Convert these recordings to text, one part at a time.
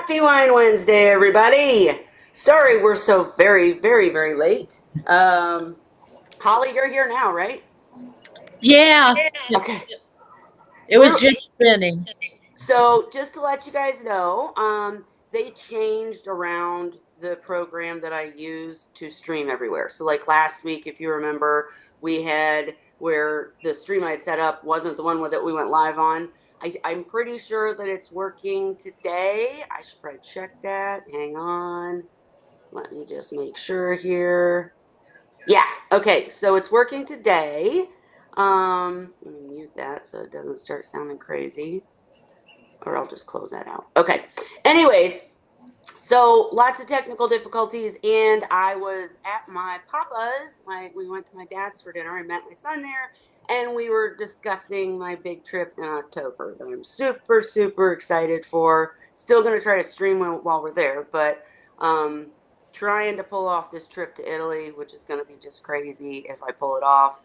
Happy Wine Wednesday, everybody. Sorry we're so very, very, very late. Holly, you're here now, right? Yeah, it, Okay. it was We're just spinning. so just to let you guys know, they changed around the program that I use to stream everywhere. So like last week, if you remember, we had where the stream I had set up wasn't the one that we went live on. I'm pretty sure that it's working today. I should probably check that. Hang on. Let me just make sure here. Yeah, okay, so it's working today. Let me mute that so it doesn't start sounding crazy, or I'll just close that out. Okay, anyways, so lots of technical difficulties, and I was at my papa's. We went to my dad's for dinner. I met my son there, and we were discussing my big trip in October that I'm super, super excited for. Still going to try to stream while we're there, but trying to pull off this trip to Italy, which is going to be just crazy if I pull it off.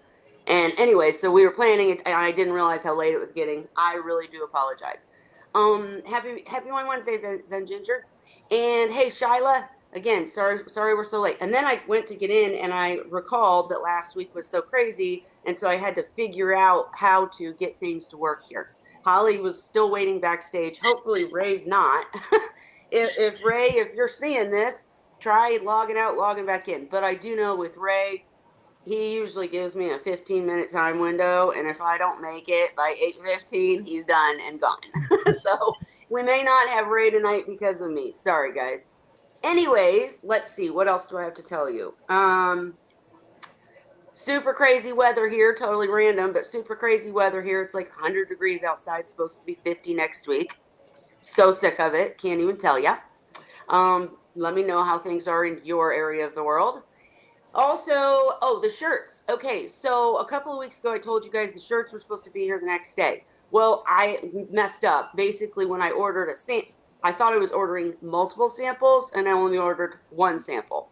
And anyway, so we were planning it, and I didn't realize how late it was getting. I really do apologize. Happy Wine Wednesday, Zen Ginger. And hey, Shyla, again, sorry we're so late. And then I went to get in, and I recalled that last week was so crazy, and so I had to figure out how to get things to work here. Holly was still waiting backstage. Hopefully, Ray's not. if Ray, if you're seeing this, try logging out, logging back in. But I do know with Ray, he usually gives me a 15-minute time window, and if I don't make it by 8:15, he's done and gone. So we may not have Ray tonight because of me. Sorry, guys. Anyways, let's see. What else do I have to tell you? Super crazy weather here. Totally random, but super crazy weather here. It's like 100 degrees outside. Supposed to be 50 next week. So sick of it. Can't even tell ya. Let me know how things are in your area of the world. Also, oh, the shirts. Okay, so a couple of weeks ago, I told you guys the shirts were supposed to be here the next day. Well, I messed up. Basically, when I ordered I thought I was ordering multiple samples, and I only ordered one sample.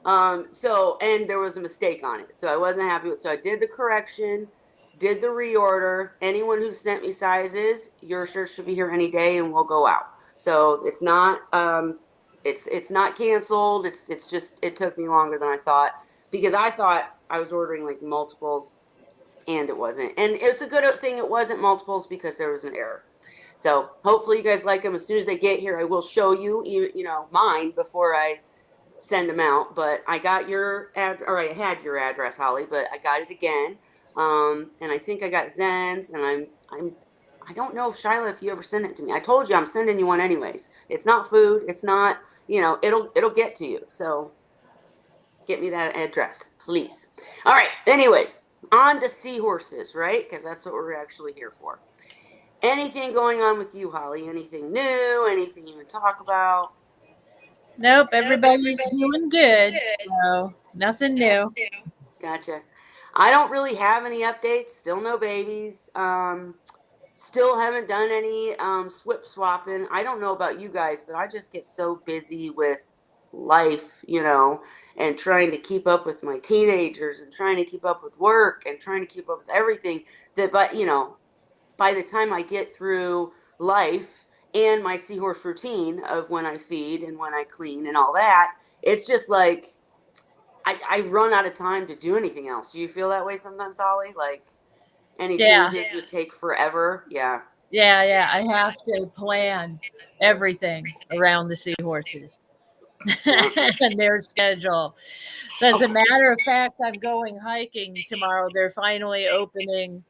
And there was a mistake on it, so I wasn't happy with. So I did the correction, did the reorder. Anyone who sent me sizes, your shirt should be here any day, and we'll go out. So it's not. It's not canceled. It's just it took me longer than I thought because I thought I was ordering like multiples and it wasn't. And it's a good thing it wasn't multiples because there was an error. So hopefully you guys like them. As soon as they get here, I will show you, mine before I send them out. But I got your I had your address, Holly, but I got it again. And I think I got Zen's, and I don't know if Shyla, if you ever send it to me. I told you I'm sending you one anyways. It's not food. It's not, it'll get to you. So get me that address, please. All right. Anyways, on to Seahorses, right? Because that's what we're actually here for. Anything going on with you, Holly? Anything new? Anything you would talk about? Nope, everybody's doing good, so nothing new. Gotcha. I don't really have any updates. Still no babies. Still haven't done any swip swapping. I don't know about you guys, but I just get so busy with life, and trying to keep up with my teenagers and trying to keep up with work and trying to keep up with everything but by the time I get through life and my seahorse routine of when I feed and when I clean and all that, it's just like I run out of time to do anything else. Do you feel that way sometimes, Holly? Like any Yeah, changes would take forever? Yeah. yeah. I have to plan everything around the seahorses Yeah. and their schedule. So, as a Okay. matter of fact, I'm going hiking tomorrow. They're finally opening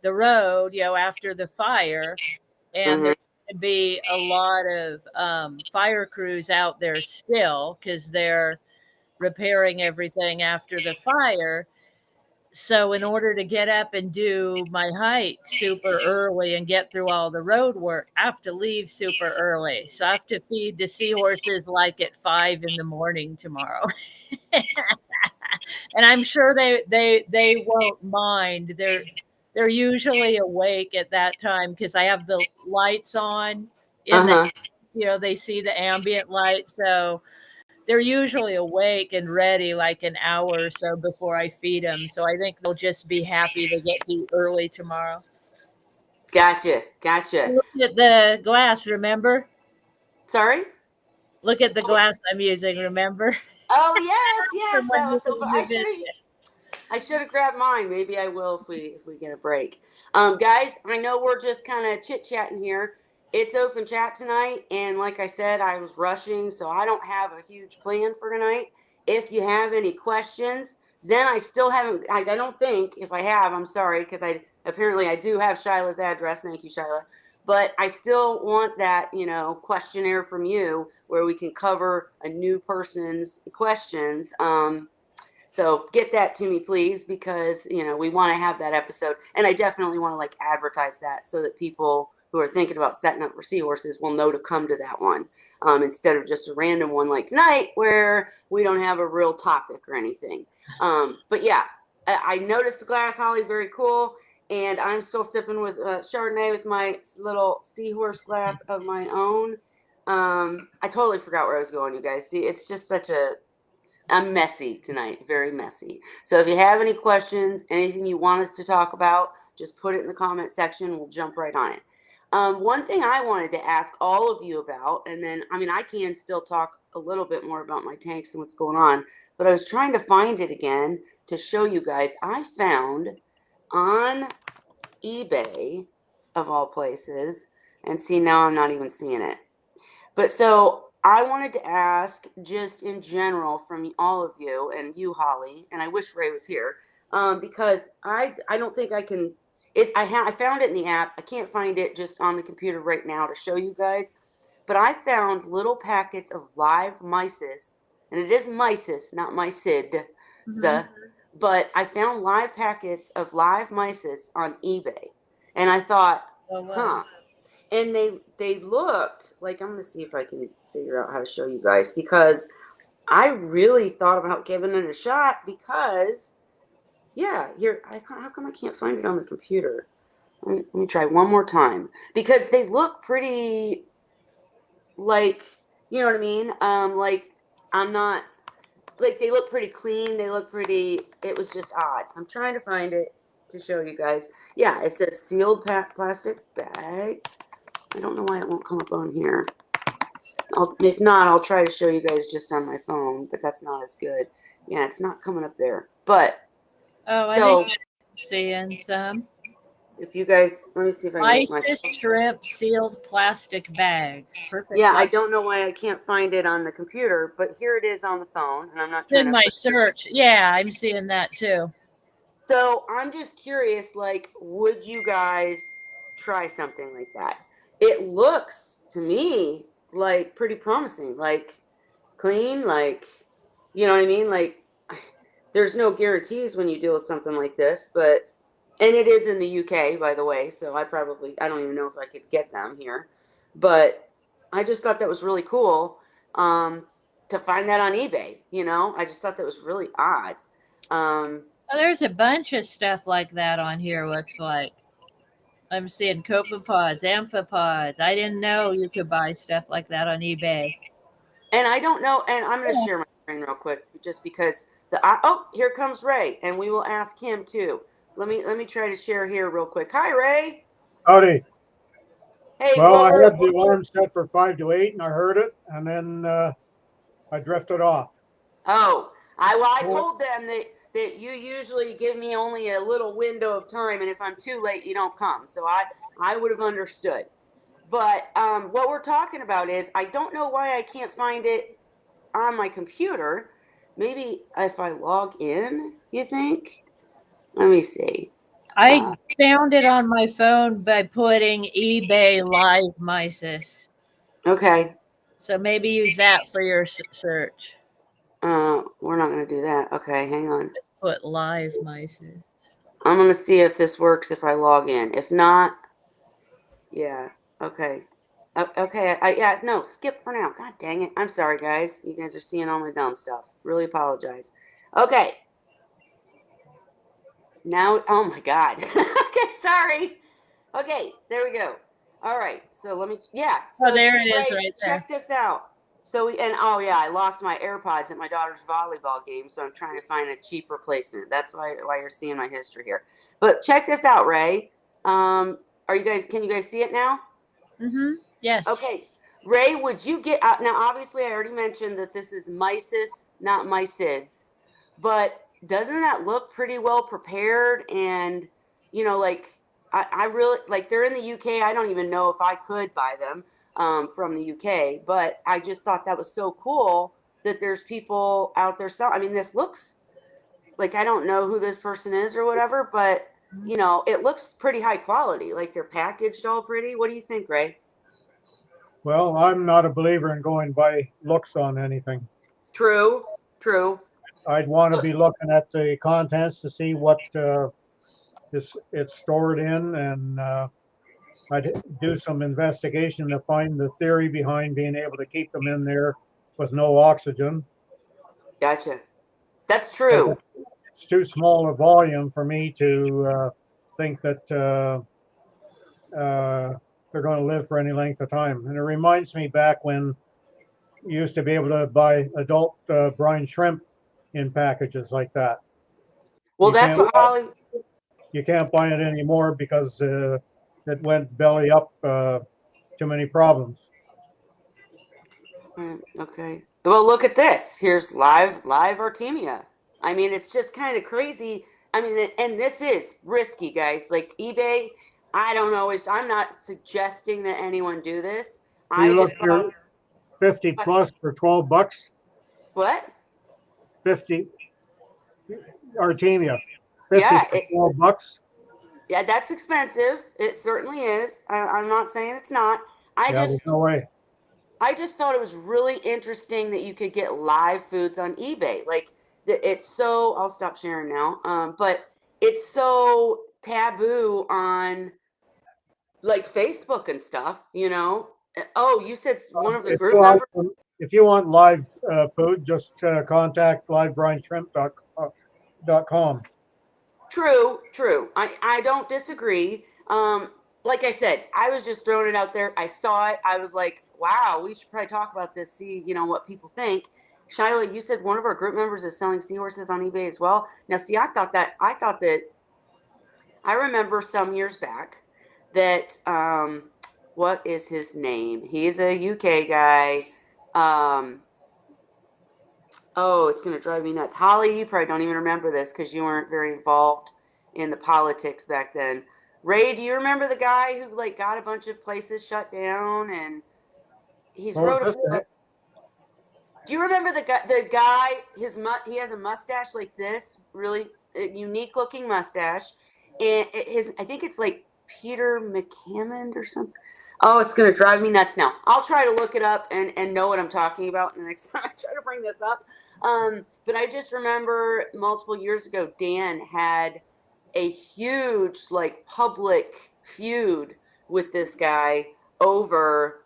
the road, after the fire, and Mm-hmm. there's going to be a lot of fire crews out there still because they're repairing everything after the fire. So, in order to get up and do my hike super early and get through all the road work, I have to leave super early. So, I have to feed the seahorses like at 5 in the morning tomorrow. And I'm sure they won't mind. They're usually awake at that time because I have the lights on in the Uh-huh. they see the ambient light, so they're usually awake and ready like an hour or so before I feed them. So I think they'll just be happy to get to early tomorrow. Gotcha. Gotcha. Look at the glass, remember? Sorry? Look at the glass I'm using, remember? Oh, yes, From when that you was so did fun. your visit. I should have grabbed mine. Maybe I will if we get a break. Guys, I know we're just kind of chit chatting here. It's open chat tonight, and like I said, I was rushing, so I don't have a huge plan for tonight. If you have any questions, Zen, I still haven't. I don't think if I have, I'm sorry because I apparently I do have Shyla's address. Thank you, Shyla. But I still want that, questionnaire from you where we can cover a new person's questions. So get that to me, please, because we want to have that episode, and I definitely want to like advertise that so that people who are thinking about setting up for Seahorses will know to come to that one instead of just a random one like tonight where we don't have a real topic or anything. But yeah, I noticed the glass holly, very cool, and I'm still sipping with Chardonnay with my little Seahorse glass of my own. I totally forgot where I was going, you guys. See, it's just such a I'm messy tonight, very messy. So if you have any questions, anything you want us to talk about, just put it in the comment section. We'll jump right on it. One thing I wanted to ask all of you about, and then, I can still talk a little bit more about my tanks and what's going on, but I was trying to find it again to show you guys. I found on eBay, of all places, and see, now I'm not even seeing it. But so I wanted to ask, just in general, from all of you and you, Holly, and I wish Ray was here, because I don't think I can. I found it in the app. I can't find it just on the computer right now to show you guys. But I found little packets of live mysis, and it is mysis, not mycid. But I found live packets of live mysis on eBay, and I thought, Oh, wow. huh, and they looked like, I'm gonna see if I can figure out how to show you guys, because I really thought about giving it a shot, because here, how come I can't find it on the computer? Let me try one more time, because they look pretty, like, you know what I mean, like, I'm not, like, they look pretty clean, they look pretty, it was just odd. I'm trying to find it to show you guys. Yeah, it says sealed plastic bag. I don't know why it won't come up on here. If not, I'll try to show you guys just on my phone, but that's not as good. Yeah, it's not coming up there. But Oh, I so think I'm seeing some. if you guys, let me see if I can make my. Mysis shrimp sealed plastic bags. Perfect. Yeah, I don't know why I can't find it on the computer, but here it is on the phone, and I'm not trying In to my put. search. Yeah, I'm seeing that too. So I'm just curious, like, would you guys try something like that? It looks to me like pretty promising, like clean, like, you know what I mean? Like, there's no guarantees when you deal with something like this, but, and it is in the UK, by the way, so I don't even know if I could get them here, but I just thought that was really cool to find that on eBay, I just thought that was really odd. Oh, there's a bunch of stuff like that on here, looks like. I'm seeing copepods, amphipods. I didn't know you could buy stuff like that on eBay. And I don't know, and I'm going to share my screen real quick, just because here comes Ray, and we will ask him too. Let me try to share here real quick. Hi, Ray. Howdy. Hey, Well, I had the alarm set for 5 to 8, and I heard it, and then I drifted off. Oh, I told them that you usually give me only a little window of time, and if I'm too late, you don't come. So I would have understood. But what we're talking about is, I don't know why I can't find it on my computer. Maybe if I log in, you think? Let me see. I found it on my phone by putting eBay live mysis. Okay. So maybe use that for your search. We're not going to do that. Okay, hang on. Just put live mysis. I'm going to see if this works if I log in. If not, yeah. Okay. Okay. No, skip for now. God dang it. I'm sorry, guys. You guys are seeing all my dumb stuff. Really apologize. Okay. Now, oh my God. Okay, sorry. Okay, there we go. All right. So let me, So Oh, there it is right there. Check this out. So, oh yeah, I lost my AirPods at my daughter's volleyball game, so I'm trying to find a cheap replacement. That's why you're seeing my history here. But check this out, Ray. Can you guys see it now? Mm-hmm. Yes. Okay. Ray, would you get now? Obviously, I already mentioned that this is mysis, not mycids, but doesn't that look pretty well prepared? And like I really like they're in the UK. I don't even know if I could buy them from the UK, but I just thought that was so cool that there's people out there selling. I mean, this looks like I don't know who this person is or whatever, but it looks pretty high quality. Like they're packaged all pretty. What do you think, Ray? Well, I'm not a believer in going by looks on anything. True, true. I'd want to be looking at the contents to see what it's stored in, and I'd do some investigation to find the theory behind being able to keep them in there with no oxygen. Gotcha. That's But true. it's too small a volume for me to think that they're going to live for any length of time. And it reminds me back when you used to be able to buy adult brine shrimp in packages like that. Well, You that's can't what Holly. you can't buy it anymore because it went belly up. Too many problems. Okay. Well, look at this. Here's live Artemia. I mean, it's just kind of crazy. I mean, and this is risky, guys. Like eBay, I don't know. I'm not suggesting that anyone do this. So you I look just thought, here, 50 plus for $12. what? 50 Artemia, 50 Yeah, for $12. yeah, that's expensive. It certainly is. I'm not saying it's not. I Yeah, just there's no way. I just thought it was really interesting that you could get live foods on eBay. Like it's so I'll stop sharing now. But it's so taboo on like Facebook and stuff. Oh, you said one of the If group you want, members. if you want live food, just contact livebrine.shrimp.com. True, true. I don't disagree. Like I said, I was just throwing it out there. I saw it. I was like, wow, we should probably talk about this, see, what people think. Shyla, you said one of our group members is selling seahorses on eBay as well. Now, see, I thought that I remember some years back that what is his name? He's a UK guy. Um, Oh, it's going to drive me nuts. Holly, you probably don't even remember this because you weren't very involved in the politics back then. Ray, do you remember the guy who like got a bunch of places shut down and he's What was wrote a this? book? Do you remember the guy? The guy, he has a mustache like this, really unique looking mustache, and I think it's like Peter McCammond or something. Oh, it's gonna drive me nuts now. I'll try to look it up and know what I'm talking about the next time I try to bring this up. But I just remember multiple years ago, Dan had a huge like public feud with this guy over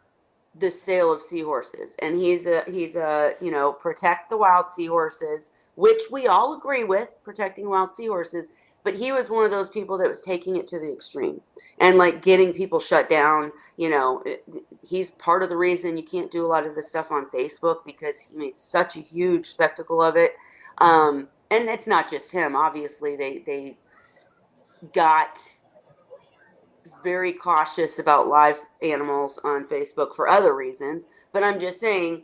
the sale of seahorses, and he's a protect the wild seahorses, which we all agree with, protecting wild seahorses, but he was one of those people that was taking it to the extreme and like getting people shut down. He's part of the reason you can't do a lot of this stuff on Facebook because he made such a huge spectacle of it. And it's not just him, obviously they got very cautious about live animals on Facebook for other reasons. But I'm just saying.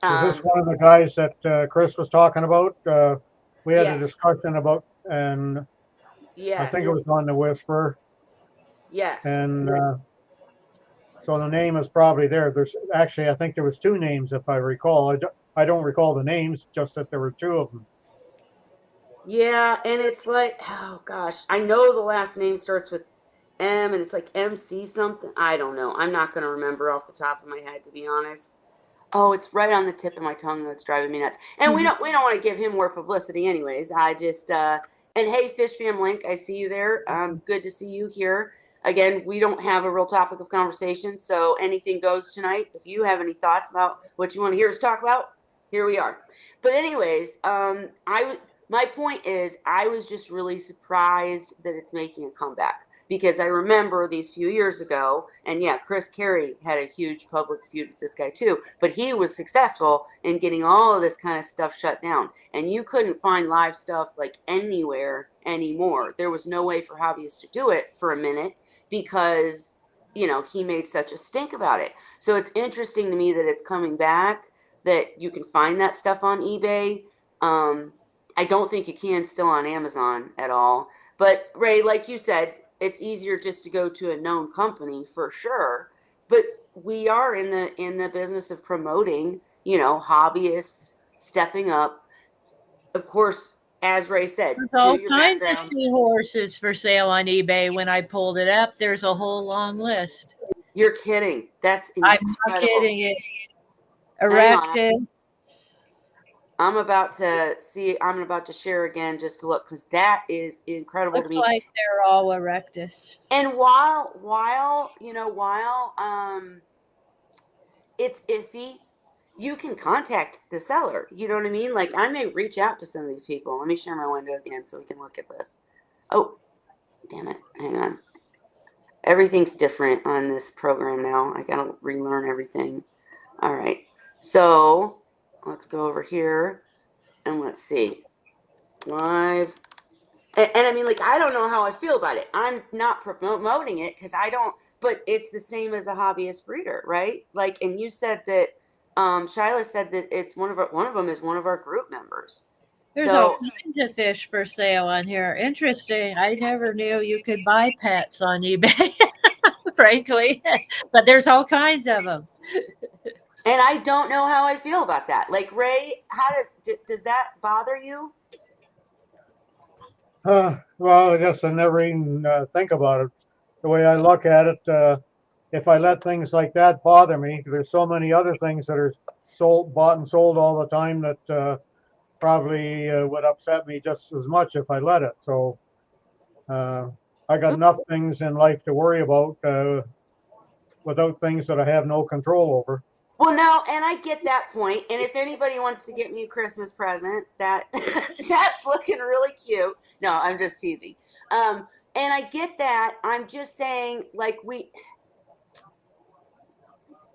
Is this Um, one of the guys that Chris was talking about? We had a yes, discussion about, and I think it yes, was on the Whisper. yes. And so the name is probably there. There's actually, I think there was two names, if I recall. I don't recall the names, just that there were two of them. Yeah, and it's like, oh gosh, I know the last name starts with M and it's like MC something. I don't know. I'm not going to remember off the top of my head, to be honest. Oh, it's right on the tip of my tongue that's driving me nuts. And we don't want to give him more publicity anyways. I just and hey, Fish Fam Link, I see you there. Good to see you here. Again, we don't have a real topic of conversation, so anything goes tonight. If you have any thoughts about what you want to hear us talk about, here we are. But anyways, my point is I was just really surprised that it's making a comeback because I remember these few years ago, and yeah, Chris Carey had a huge public feud with this guy too, but he was successful in getting all of this kind of stuff shut down. And you couldn't find live stuff like anywhere anymore. There was no way for hobbyists to do it for a minute because he made such a stink about it. So it's interesting to me that it's coming back, that you can find that stuff on eBay. I don't think you can still on Amazon at all. But Ray, like you said, it's easier just to go to a known company for sure. But we are in the business of promoting, hobbyists stepping up. Of course, as Ray said, There's do all your kinds of background. seahorses for sale on eBay. When I pulled it up, there's a whole long list. You're kidding. That's I'm not incredible. kidding you. Hang on. Erected. I'm about to share again just to look, because that is incredible to Looks me. like they're all erectus. And while it's iffy, you can contact the seller. You know what I mean? Like, I may reach out to some of these people. Let me share my window again so we can look at this. Oh, damn it. Hang on. Everything's different on this program now. I gotta relearn everything. All right. So let's go over here and let's see. Live. And I mean, like, I don't know how I feel about it. I'm not promoting it because I don't, but it's the same as a hobbyist breeder, right? Like, and you said that, Shyla said that it's one of them is one of our group members. There's all So, kinds of fish for sale on here. Interesting. I never knew you could buy pets on eBay, frankly, but there's all kinds of them. and I don't know how I feel about that. Like, Ray, how does that bother you? Well, I guess I never even think about it. The way I look at it, if I let things like that bother me, there's so many other things that are bought and sold all the time that probably would upset me just as much if I let it. So I got enough things in life to worry about without things that I have no control over. Well, no, and I get that point. And if anybody wants to get me a Christmas present, that that's looking really cute. No, I'm just teasing. And I get that. I'm just saying, like,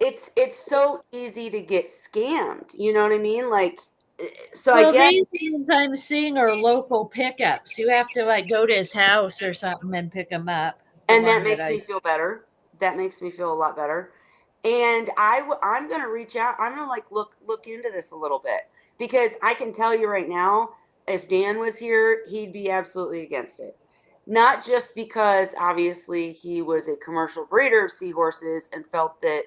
it's so easy to get scammed. You know what I mean? Like, so I Well, guess, these ones I'm seeing are local pickups. You have to like go to his house or something and pick them up. The and that one that makes me I feel better. That makes me feel a lot better. And I'm gonna reach out. I'm gonna like look into this a little bit, because I can tell you right now, if Dan was here, he'd be absolutely against it. Not just because obviously he was a commercial breeder of seahorses and felt that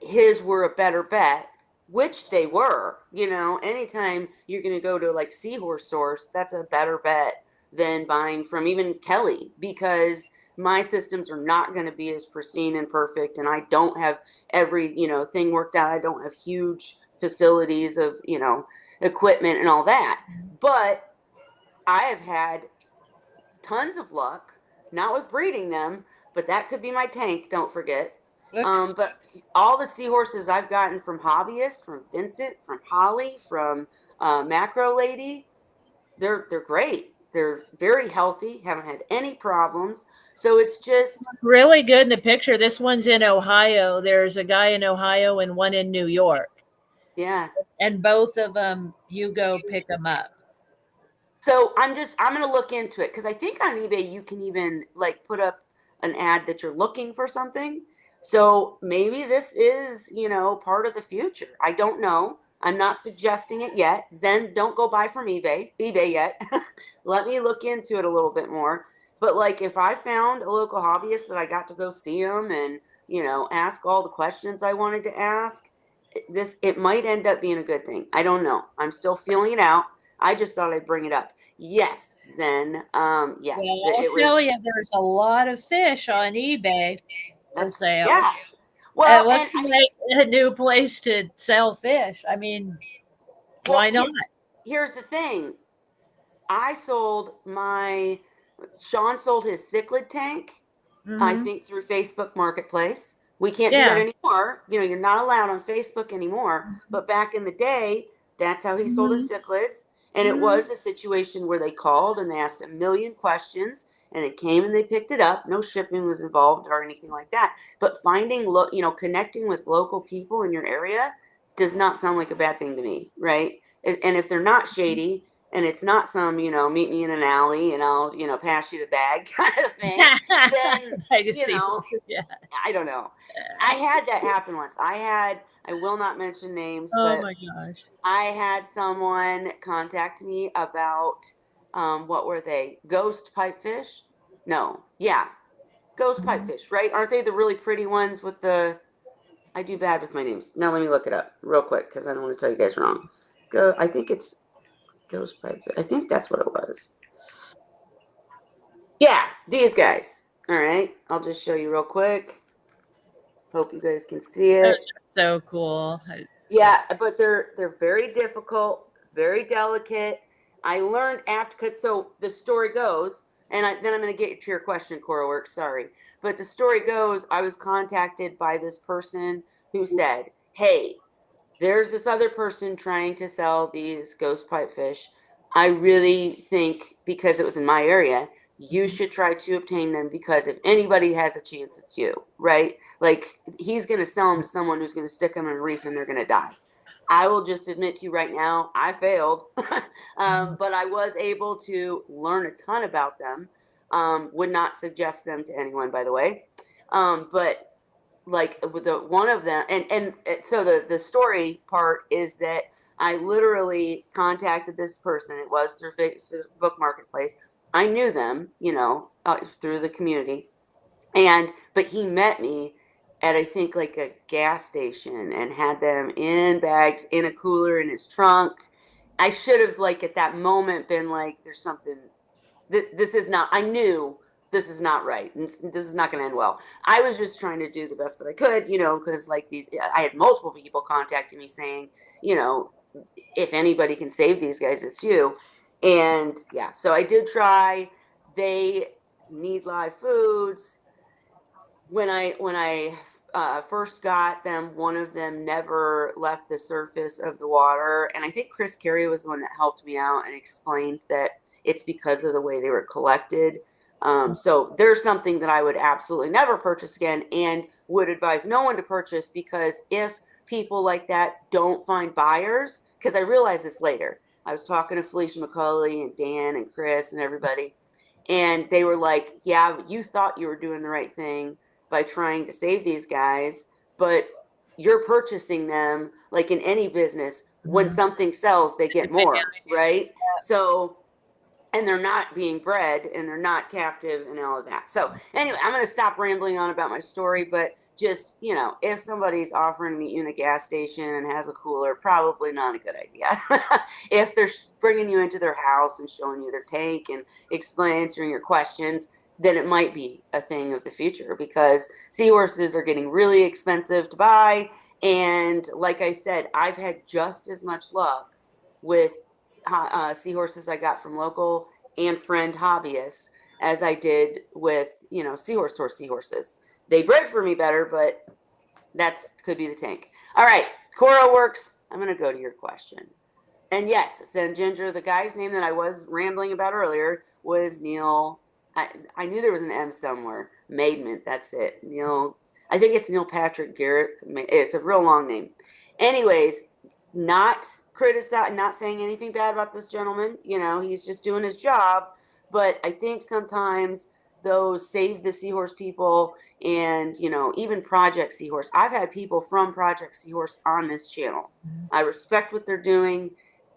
his were a better bet, which they were. Anytime you're going to go to like Seahorse Source, that's a better bet than buying from even Kelly, because my systems are not going to be as pristine and perfect, and I don't have every thing worked out. I don't have huge facilities of equipment and all that, but I have had tons of luck, not with breeding them, but that could be my tank, don't forget. looks But all the seahorses I've gotten from hobbyists, from Vincent, from Holly, from Macro Lady, they're great. They're very healthy, haven't had any problems. So it's just, really good in the picture. This one's in Ohio. There's a guy in Ohio and one in New York. yeah. And both of them, you go pick them up. So I'm going to look into it, because I think on eBay you can even like put up an ad that you're looking for something. So maybe this is, part of the future. I don't know. I'm not suggesting it yet. Zen, don't go buy from eBay yet. Let me look into it a little bit more. But like, if I found a local hobbyist that I got to go see them and, ask all the questions I wanted to ask, it might end up being a good thing. I don't know. I'm still feeling it out. I just thought I'd bring it up. Yes, Zen. Yes, Well, I'll it tell was. you, there's a lot of fish on eBay for That's sale. yeah. It Well, and looks I mean, like a new place to sell fish. I mean, well, why not? here's the thing. I sold my Sean sold his cichlid tank, I Mm-hmm. think, through Facebook Marketplace. We can't do that Yeah. anymore. You're not allowed on Facebook anymore. But back in the day, that's how he sold Mm-hmm. his cichlids. And it Mm-hmm. was a situation where they called and they asked a million questions, and they came and they picked it up. No shipping was involved or anything like that. But connecting with local people in your area does not sound like a bad thing to me, right? And if they're not shady, and it's not some, meet me in an alley and I'll, pass you the bag kind of thing, then, I just see. Yeah. I don't know. I had that happen once. I will not mention names, Oh but my gosh. I had someone contact me about, what were they? Ghost pipefish? No. Yeah. Ghost pipefish, right? Aren't they the really pretty ones with I do bad with my names. Now let me look it up real quick because I don't want to tell you guys wrong. I think it's Ghost pipefish. I think that's what it was. Yeah, these guys. All right. I'll just show you real quick. Hope you guys can see Those it. are so cool. Yeah, but they're very difficult, very delicate. I learned after because so the story goes, and then I'm going to get to your question, Cora Works. Sorry, but the story goes, I was contacted by this person who said, "Hey, there's this other person trying to sell these ghost pipefish. I really think because it was in my area, you should try to obtain them because if anybody has a chance, it's you, right? Like he's going to sell them to someone who's going to stick them in a reef and they're going to die." I will just admit to you right now, I failed, but I was able to learn a ton about them. Would not suggest them to anyone, by the way. But like with the one of them and so the story part is that I literally contacted this person. It was through Facebook Marketplace. I knew them, through the community, but he met me at I think like a gas station and had them in bags in a cooler in his trunk. I should have like at that moment been like, there's something, this is not, I knew this is not right. And this is not going to end well. I was just trying to do the best that I could, because like I had multiple people contacting me saying, you know, if anybody can save these guys, it's you. And yeah, so I did try. They need live foods. When I first got them, one of them never left the surface of the water, and I think Chris Carey was the one that helped me out and explained that it's because of the way they were collected. So there's something that I would absolutely never purchase again, and would advise no one to purchase because if people like that don't find buyers, because I realized this later. I was talking to Felicia McCulley and Dan and Chris and everybody, and they were like, "Yeah, you thought you were doing the right thing by trying to save these guys, but you're purchasing them like in any business. When something sells, they get more, right? So, and they're not being bred and they're not captive and all of that." So, anyway, I'm going to stop rambling on about my story, but just, if somebody's offering to meet you in a gas station and has a cooler, probably not a good idea. If they're bringing you into their house and showing you their tank and answering your questions, then it might be a thing of the future because seahorses are getting really expensive to buy. And like I said, I've had just as much luck with seahorses I got from local and friend hobbyists as I did with, seahorses. They bred for me better, but could be the tank. All right, Cora Works. I'm going to go to your question. And yes, Zen Ginger, the guy's name that I was rambling about earlier was Neil. I knew there was an M somewhere. Maidment, that's it. Neil, I think it's Neil Patrick Garrett. It's a real long name. Anyways, not not saying anything bad about this gentleman. He's just doing his job. But I think sometimes those Save the Seahorse people and, even Project Seahorse. I've had people from Project Seahorse on this channel. I respect what they're doing.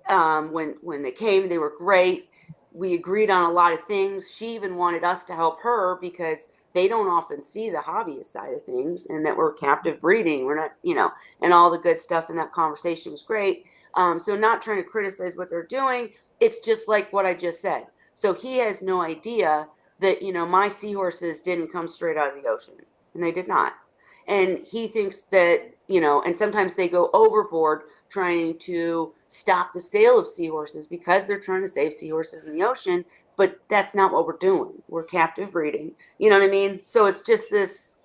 When they came, they were great. We agreed on a lot of things. She even wanted us to help her because they don't often see the hobbyist side of things and that we're captive breeding. We're not, and all the good stuff in that conversation was great. So not trying to criticize what they're doing. It's just like what I just said. So he has no idea that, my seahorses didn't come straight out of the ocean, and they did not. And he thinks that, and sometimes they go overboard trying to stop the sale of seahorses because they're trying to save seahorses in the ocean. But that's not what we're doing. We're captive breeding. You know what I mean? So it's just this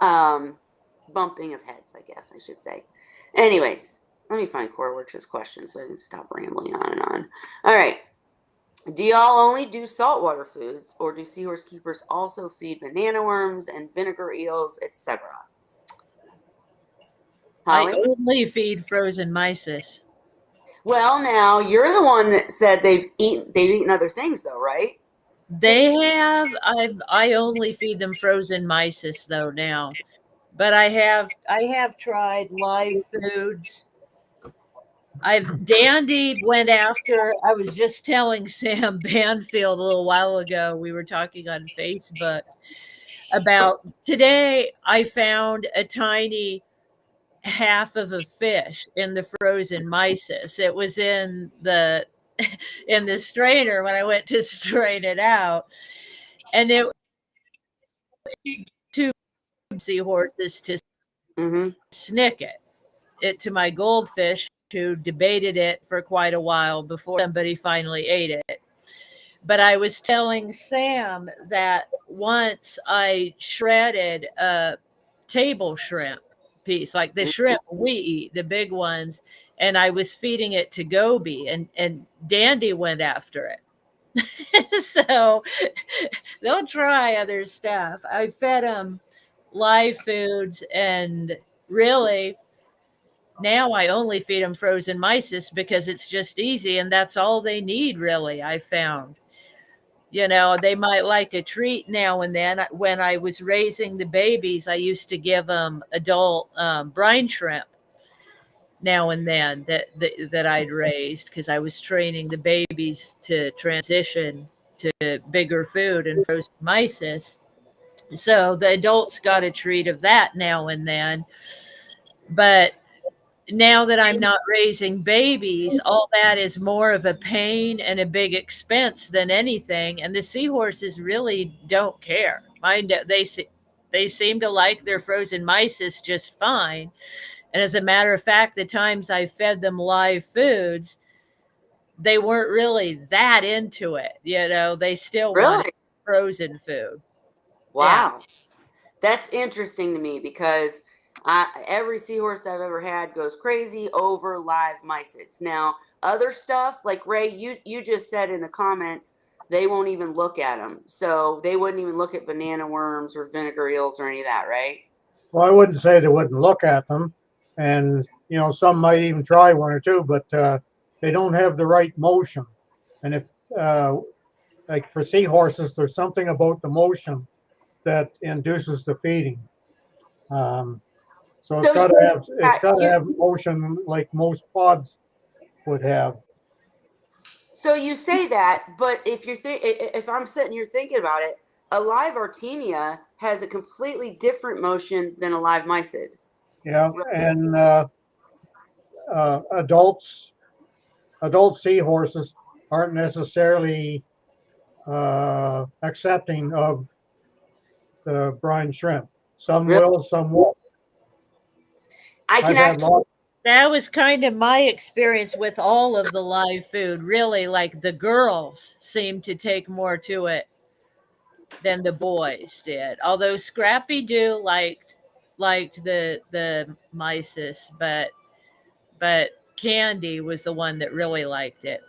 bumping of heads, I guess I should say. Anyways, let me find Core Works' question so I can stop rambling on and on. All right. Do y'all only do saltwater foods, or do seahorse keepers also feed banana worms and vinegar eels, etc.? I Holly? only feed frozen mysis. Well, now you're the one that said they've eaten other things though, right? They have. I only feed them frozen mysis though now, but I have tried live foods. I've Dandy went after. I was just telling Sam Banfield a little while ago. We were talking on Facebook about today. I found a tiny half of a fish in the frozen mysis. It was in the strainer when I went to strain it out, and it two seahorses to Mm-hmm. snick it to my goldfish, who debated it for quite a while before somebody finally ate it. But I was telling Sam that once I shredded a table shrimp piece, like the shrimp we eat, the big ones, and I was feeding it to Goby, and Dandy went after it. So they'll try other stuff. I fed them live foods, and really now I only feed them frozen mysis because it's just easy, and that's all they need, really. I found, they might like a treat now and then. When I was raising the babies, I used to give them adult brine shrimp now and then that I'd raised, because I was training the babies to transition to bigger food and frozen mysis. So the adults got a treat of that now and then. But now that I'm not raising babies, all that is more of a pain and a big expense than anything. And the seahorses really don't care. They seem to like their frozen mysis just fine. And as a matter of fact, the times I fed them live foods, they weren't really that into it. They still wanted Really? frozen food. Yeah. Wow. That's interesting to me because every seahorse I've ever had goes crazy over live mysids. Now, other stuff like Ray, you just said in the comments, they won't even look at them. So they wouldn't even look at banana worms or vinegar eels or any of that, right? Well, I wouldn't say they wouldn't look at them, and some might even try one or two, but they don't have the right motion. And if like for seahorses, there's something about the motion that induces the feeding. Um, so it's So got to have it's got to you have motion like most pods would have. so you say that, but if I'm sitting here thinking about it, a live Artemia has a completely different motion than a live mysid. Yeah, Right? and adult seahorses aren't necessarily accepting of the brine shrimp. Some Really? will, some won't. I can I've had actually lots. That was kind of my experience with all of the live food. Really, like the girls seemed to take more to it than the boys did. Although Scrappy Doo liked the mysis, but Candy was the one that really liked it.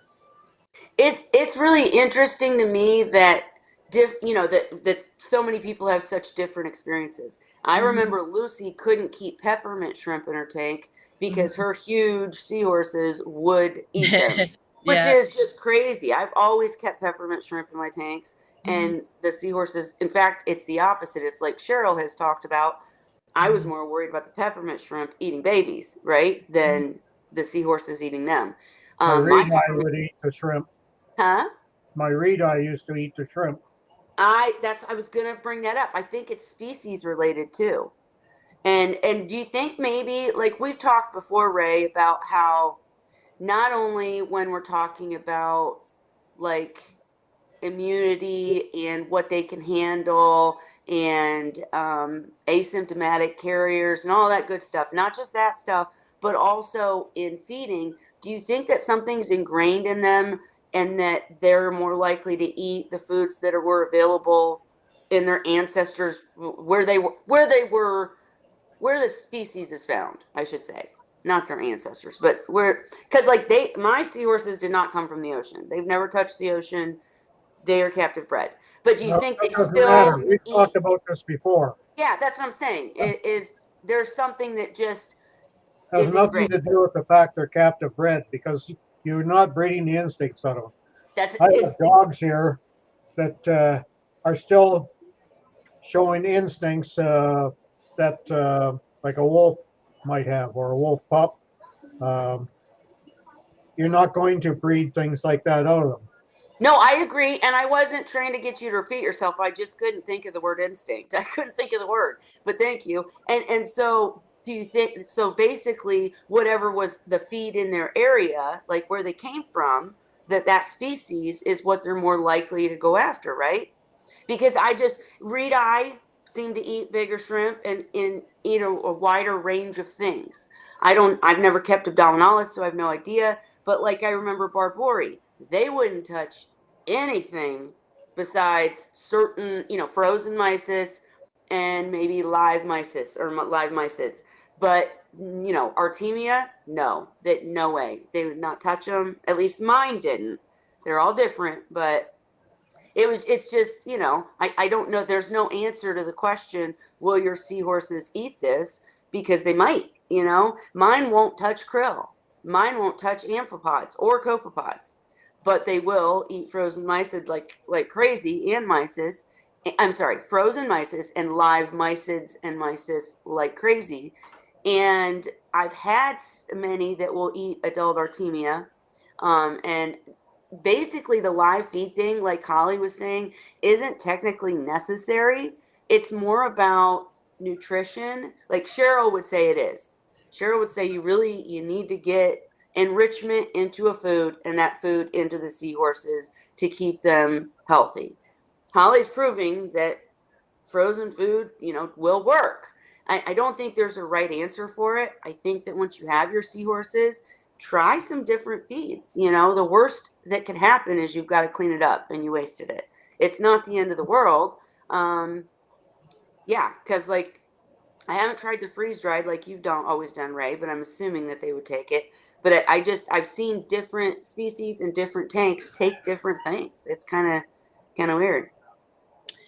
it's really interesting to me that that so many people have such different experiences. I Hmm. remember Lucy couldn't keep peppermint shrimp in her tank because Hmm. her huge seahorses would eat them, which Yeah. is just crazy. I've always kept peppermint shrimp in my tanks, Hmm. and the seahorses, in fact, it's the opposite. It's like Cheryl has talked about. I was more worried about the peppermint shrimp eating babies, right, than the seahorses eating them. My My reed eye peppermint, would eat the shrimp. huh? My reed eye used to eat the shrimp. I was gonna bring that up. I think it's species related too. And do you think maybe like we've talked before, Ray, about how not only when we're talking about like immunity and what they can handle and asymptomatic carriers and all that good stuff, not just that stuff, but also in feeding, do you think that something's ingrained in them and that they're more likely to eat the foods that were available in their ancestors where the species is found, I should say, not their ancestors, but where, because like my seahorses did not come from the ocean. They've never touched the ocean. They are captive bred. But do you No, think that they doesn't matter. still We've eat? talked about this before. Yeah, that's what I'm saying. It is there's something that just has Is it nothing great? to do with the fact they're captive bred because you're not breeding the instincts out of them. That's I have it's dogs here that are still showing instincts that like a wolf might have or a wolf pup. Um, you're not going to breed things like that out of them. No, I agree. And I wasn't trying to get you to repeat yourself. I just couldn't think of the word instinct. I couldn't think of the word, but thank you. And so do you think, so basically whatever was the feed in their area, like where they came from, that species is what they're more likely to go after, right? Because I just reed eye seem to eat bigger shrimp and eat a wider range of things. I've never kept abdominalis, so I have no idea. But like I remember Barbori, they wouldn't touch anything besides certain, frozen mysis and maybe live mysis or live mysids. But Artemia, no, that no way. They would not touch them. At least mine didn't. They're all different, but it's just, I don't know. There's no answer to the question, will your seahorses eat this? Because they might, mine won't touch krill. Mine won't touch amphipods or copepods, but they will eat frozen mysid like crazy and mysis. I'm sorry, frozen mysis and live mysids and mysis like crazy. And I've had many that will eat adult Artemia. And basically the live feed thing, like Holly was saying, isn't technically necessary. It's more about nutrition. Like Cheryl would say it is. Cheryl would say you need to get enrichment into a food and that food into the seahorses to keep them healthy. Holly's proving that frozen food, will work. I don't think there's a right answer for it. I think that once you have your seahorses, try some different feeds. The worst that can happen is you've got to clean it up and you wasted it. It's not the end of the world. Yeah, because like I haven't tried the freeze dried like you've always done, Ray, but I'm assuming that they would take it. But I've seen different species and different tanks take different things. It's kind of weird.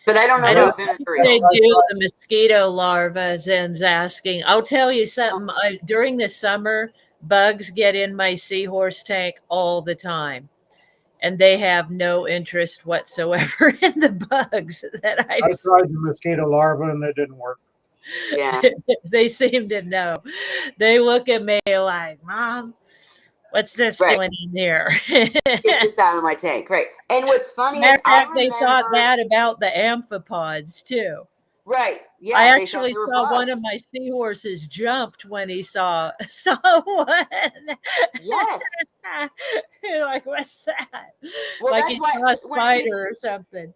But I don't know I Yeah, don't about think vinegar they eels. do the mosquito larvae, Zen's asking. I'll tell you something. During the summer, bugs get in my seahorse tank all the time, and they have no interest whatsoever in the bugs that I I've tried the mosquito larva and it didn't work. Yeah. They seem to know. They look at me like, Mom, what's this Right. doing in here? Get this out of my tank. Right. And what's funny Matter is of I fact, they thought remember, that about the amphipods too. right. I Yeah, they thought actually they were saw one of bugs. my seahorses jumped when he saw one. Yes. You're like, what's that? Well, Like that's he why saw a when people, spider or something.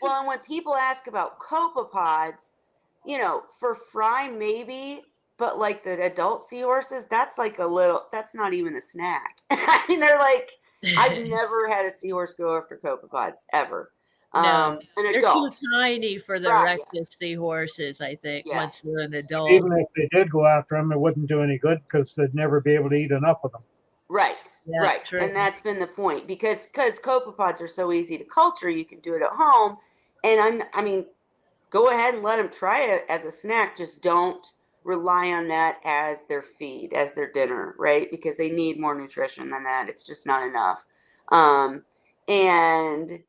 well, and when people ask about copepods, for fry maybe, but like the adult seahorses, that's like that's not even a snack. I mean, they're like, I've never had a seahorse go after copepods ever. No, An they're too adult, tiny for the right? restless Yes, seahorses, I think, yeah. once they're an adult. Even if they did go after them, it wouldn't do any good because they'd never be able to eat enough of them. Right, Yeah, right. true. And that's been the point because copepods are so easy to culture, you can do it at home. And I mean, go ahead and let them try it as a snack. Just don't rely on that as their feed, as their dinner, right? Because they need more nutrition than that. It's just not enough. And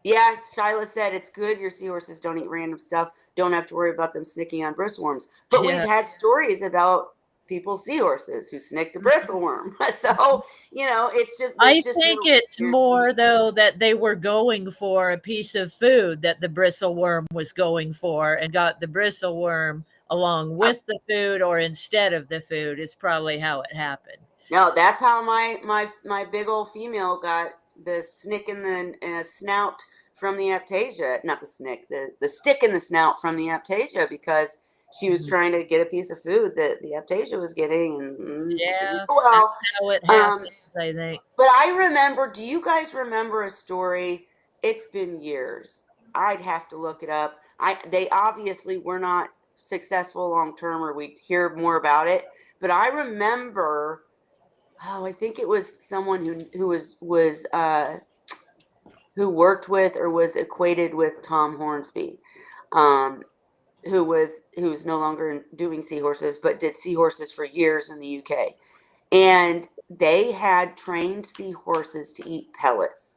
yeah, Shyla said it's good your seahorses don't eat random stuff. Don't have to worry about them snicking on bristleworms. But we've Yeah. had stories about people's seahorses who snicked a bristleworm. So, it's just, there's I just think no it's guarantee. more though that they were going for a piece of food that the bristleworm was going for and got the bristleworm along with the food or instead of the food is probably how it happened. No, that's how my big old female got the snick in the snout from the aptasia. Not the snick, the stick in the snout from the aptasia because she was Mhm. trying to get a piece of food that the aptasia was getting, and it didn't Yeah, go that's well. how it Um, happens, I think. but I remember. Do you guys remember a story? It's been years. I'd have to look it up. They obviously were not successful long term, or we'd hear more about it. But I remember, oh, I think it was someone who who worked with or was equated with Tom Hornsby. Um, who's no longer doing Seahorses, but did Seahorses for years in the UK. And they had trained seahorses to eat pellets.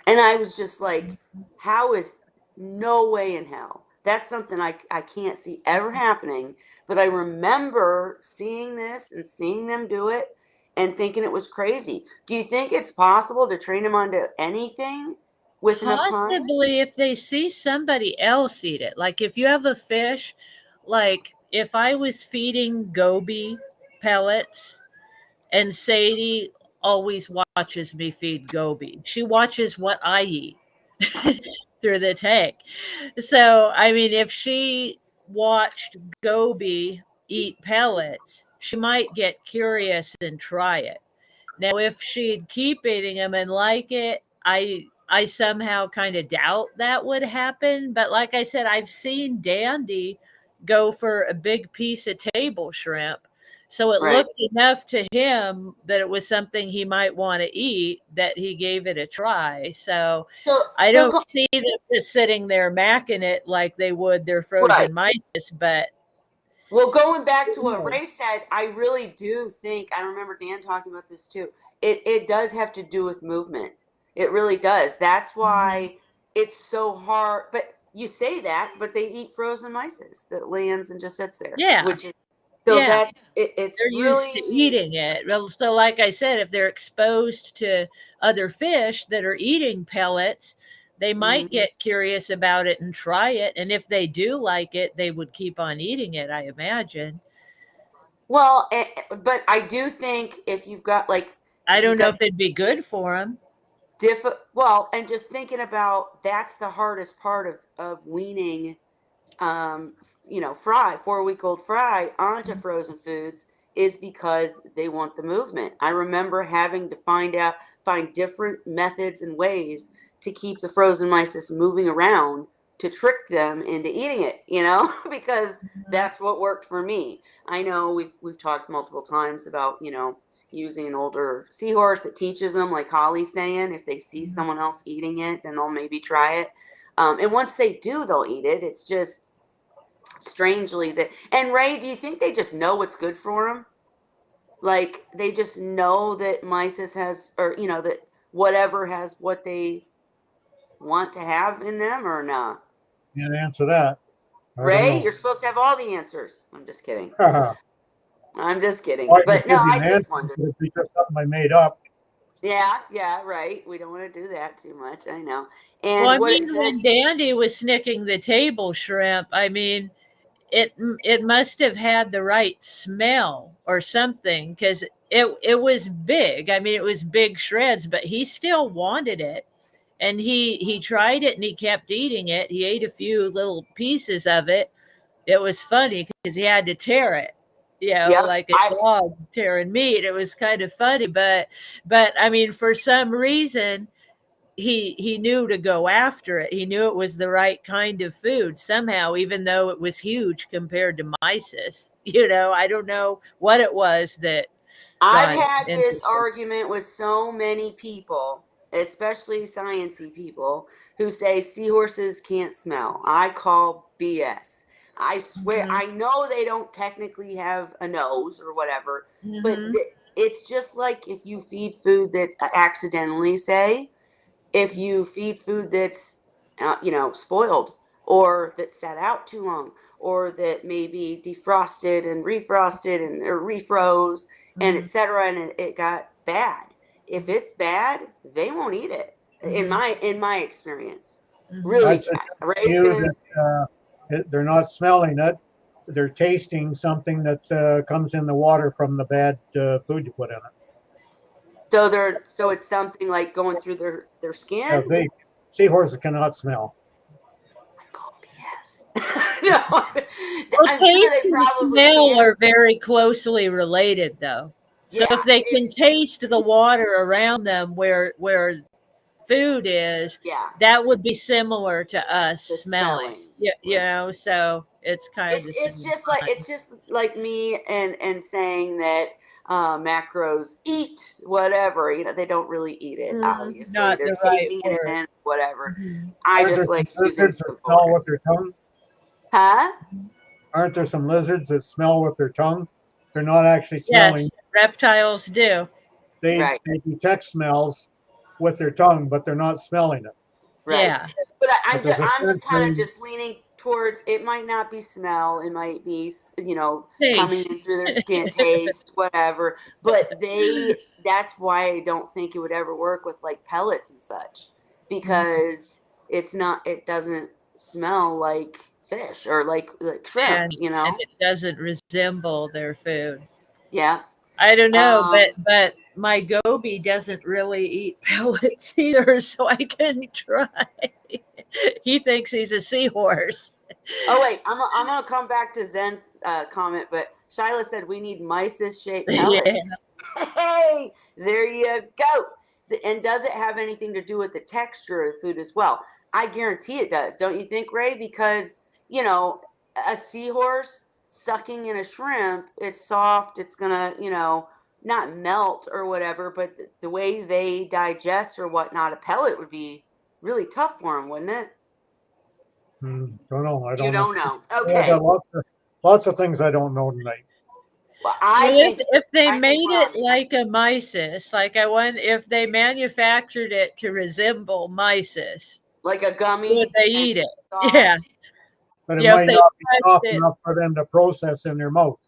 And I was just like, how is no way in hell? That's something I can't see ever happening. But I remember seeing this and seeing them do it and thinking it was crazy. Do you think it's possible to train them onto anything with enough time? Possibly if they see somebody else eat it. Like if you have a fish, like if I was feeding goby pellets and Sadie always watches me feed goby. She watches what I eat through the tank. So, I mean, if she watched goby eat pellets, she might get curious and try it. Now, if she'd keep eating them and like it, I somehow kind of doubt that would happen. But like I said, I've seen Dandy go for a big piece of table shrimp. So it Right. looked enough to him that it was something he might want to eat that he gave it a try. So So, I so don't go, see them just sitting there macking it like they would their right. frozen mice, but Well, going back to who what Ray knows? said, I really do think I remember Dan talking about this too. It does have to do with movement. It really does. That's Mhm. why it's so hard. But you say that, but they eat frozen mices that lands and just sits there, Yeah, which is so yeah. that's it's They're used to really eating it. Well, so like I said, if they're exposed to other fish that are eating pellets, they might mhm. get curious about it and try it. And if they do like it, they would keep on eating it, I imagine. Well, but I do think I if you've don't know got if it'd be good for them. well, and just thinking about that's the hardest part of weaning um, fry, 4-week old fry onto frozen foods is because they want the movement. I remember having to find different methods and ways to keep the frozen mysis moving around to trick them into eating it, because Mhm. that's what worked for me. I know we've talked multiple times about, using an older seahorse that teaches them, like Holly's saying, if they see Mhm. someone else eating it, then they'll maybe try it. And once they do, they'll eat it. It's just strangely that. And Ray, do you think they just know what's good for them? Like they just know that mysis has, or that whatever has what they want to have in them, or not? Can't answer that. I don't Ray, know. you're supposed to have all the answers. I'm just kidding. Well, I'm just kidding. I could But no, give you I an just answer, wondered. but it'd be just something I made up. Mhm. Yeah, yeah, right. We don't want to do that too much. I know. Well, And I what mean, is it? when Dandy was snicking the table shrimp, I mean, it must have had the right smell or something because it was big. I mean, it was big shreds, but he still wanted it, and he tried it and he kept eating it. He ate a few little pieces of it. It was funny because he had to tear it, Yep. like a dog tearing meat. It was kind of funny, but I mean, for some reason he knew to go after it. He knew it was the right kind of food somehow, even though it was huge compared to mysis. I don't know what it was that I've got had this interested. argument with so many people, especially sciencey people, who say seahorses can't smell. I call BS. I swear, Mhm. I know they don't technically have a nose or whatever, but Mhm. it's just like if you feed food that accidentally, say, if you feed food that's spoiled, or that sat out too long, or that maybe defrosted and refrosted and or refroze and Mhm. etc., and it got bad. If it's bad, they won't eat it, in Mhm. my experience. Mhm. Really I'd bad. suggest to Ray's you gonna. that they're not smelling it. They're tasting something that comes in the water from the bad food you put in it. So it's something like going through their skin. They seahorses cannot smell. I call BS. No, Well, I'm sure taste they and probably smell can. are very closely related, though. So if Yeah, they can it's taste the water around them where food is, yeah, that would be similar to us the smelling. smelling. Yeah, Right. so it's kind of It's the it's same just like line. it's just like me and saying that macros eat whatever. They don't really eat it. Obviously, Not they're the right taking it word. in, whatever. Mhm. I Are there just some like using lizards that simple smell with words. their tongue? Huh? Aren't there some lizards that smell with their tongue? They're not actually smelling. Yes, reptiles do. Right. They detect smells with their tongue, but they're not smelling it. Right. Yeah. But But there's a I'm just sense kind of just leaning towards it might not be smell, it might be, coming Taste. in through their skin, taste, whatever. But that's why I don't think it would ever work with like pellets and such because it doesn't smell like fish or like shrimp, And it doesn't resemble their food. Yeah. I don't know, Um, but my goby doesn't really eat pellets either, so I couldn't try. He thinks he's a seahorse. Oh wait, I'm gonna come back to Zen's comment, but Shyla said we need mysis shaped Yeah. pellets. Hey, there you go. And does it have anything to do with the texture of the food as well? I guarantee it does. Don't you think, Ray? Because a seahorse sucking in a shrimp, it's soft. It's gonna, not melt or whatever. But the way they digest or whatnot, a pellet would be really tough for them, wouldn't it? don't know. I You don't know. don't know. I Okay. got lots of things I don't know tonight. Well, Well, if they I think made we're on it to something. like a mysis, like I want, if they manufactured it to resemble mysis, Like a would gummy they and eat it? Yeah. soft. But it Yeah, if might they not be touched soft it. enough for them to process in their mouth.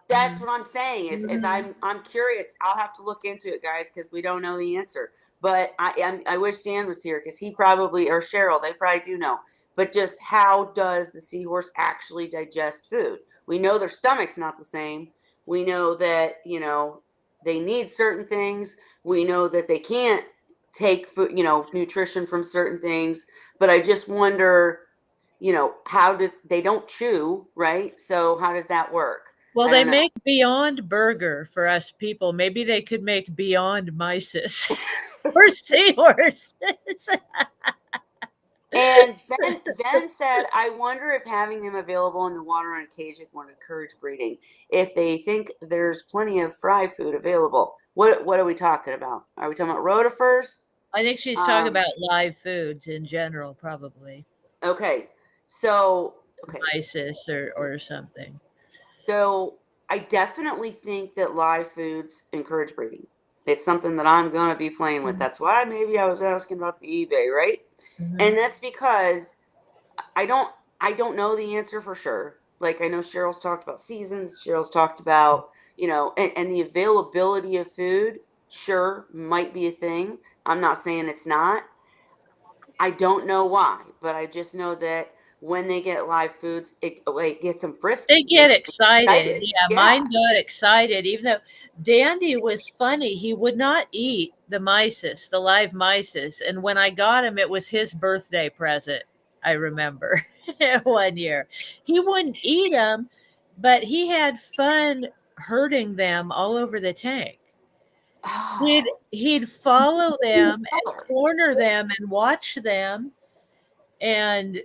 That's what I'm saying. Is Mhm. I'm curious. I'll have to look into it, guys, because we don't know the answer. But I wish Dan was here because he probably or Cheryl they probably do know. But just how does the seahorse actually digest food? We know their stomach's not the same. We know that they need certain things. We know that they can't take food, nutrition from certain things. But I just wonder, how do they don't chew, right? So how does that work? Well, I they don't know. make Beyond Burger for us people. Maybe they could make Beyond Mysis or Seahorse. And Zen said, I wonder if having them available in the water on occasion would encourage breeding. If they think there's plenty of fry food available. What are we talking about? Are we talking about rotifers? I think she's talking Um, about live foods in general, probably okay. So okay. Mysis or something. So I definitely think that live foods encourage breeding. It's something that I'm going to be playing with. Mhm. That's why maybe I was asking about the eBay, right? And Mhm. that's because I don't I don't know the answer for sure. Like I know Cheryl's talked about seasons, Cheryl's talked about, and the availability of food, sure, might be a thing. I'm not saying it's not. I don't know why, but I just know that when they get live foods, it like gets them They frisky. They get get excited. excited. Yeah, Yeah. mine got excited, even though Dandy was funny. He would not eat the mysis, the live mysis. And when I got him, it was his birthday present. I remember 1 year. He wouldn't eat them, but he had fun herding them all over the tank. He'd Oh, he'd follow them and color. corner them and watch them, and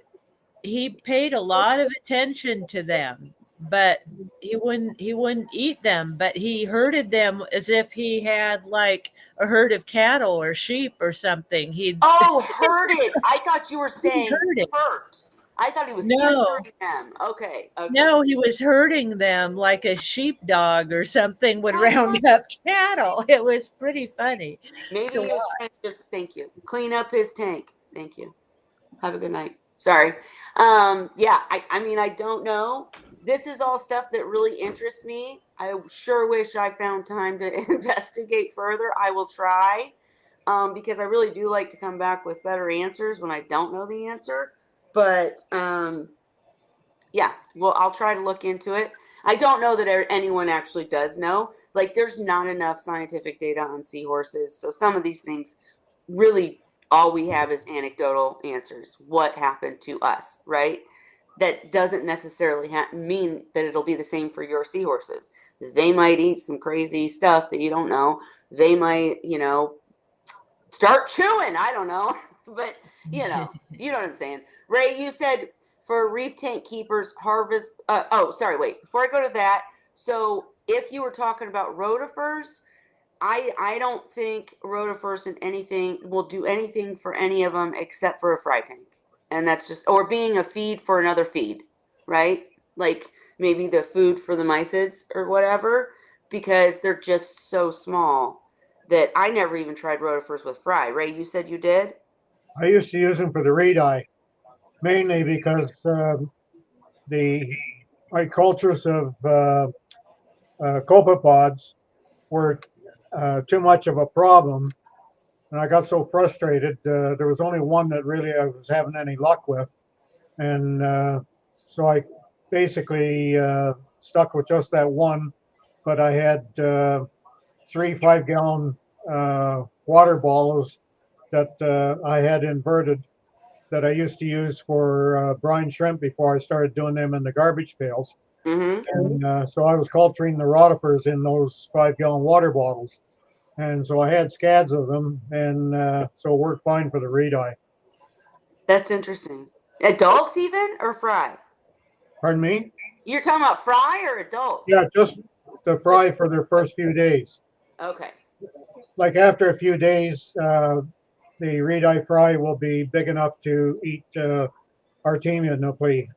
he paid a lot of attention to them, but he wouldn't eat them, but he herded them as if he had like a herd of cattle or sheep or something. He'd Oh, herded. I thought you were he'd saying herd it. hurt. I thought he was No, injuring them. Okay, okay. no, he was herding them like a sheepdog or something would Oh, round up cattle. It was pretty funny maybe to he was watch. trying to just thank you, clean up his tank. Thank you. Have a good night. Sorry. Yeah, I mean, I don't know. This is all stuff that really interests me. I sure wish I found time to investigate further. I will try. Because I really do like to come back with better answers when I don't know the answer. But yeah, well, I'll try to look into it. I don't know that anyone actually does know. Like, there's not enough scientific data on seahorses. So some of these things really all we have is anecdotal answers. What happened to us, right? That doesn't necessarily mean that it'll be the same for your seahorses. They might eat some crazy stuff that you don't know. They might, start chewing. I don't know. But, you know what I'm saying. Ray, you said for reef tank keepers, harvest. Oh, sorry, wait. Before I go to that, so if you were talking about rotifers, I don't think rotifers and anything will do anything for any of them except for a fry tank. And that's just, or being a feed for another feed, right? Like maybe the food for the mysids or whatever, because they're just so small that I never even tried rotifers with fry. Ray, you said you did? I used to use them for the reed eye, mainly because the my cultures of copepods were too much of a problem, and I got so frustrated. There was only one that really I was having any luck with, and so I basically stuck with just that one. But I had 3 5-gallon water bottles that I had inverted that I used to use for brine shrimp before I started doing them in the garbage pails. Mm-hmm. And so I was culturing the rotifers in those 5-gallon water bottles. And so I had scads of them, and so it worked fine for the reed eye. That's interesting. Adults even or fry? Pardon me? You're talking about fry or Yeah, adults? just the fry for their first few days. Okay. Like after a few days, the reed eye fry will be big enough to eat Artemia nupli.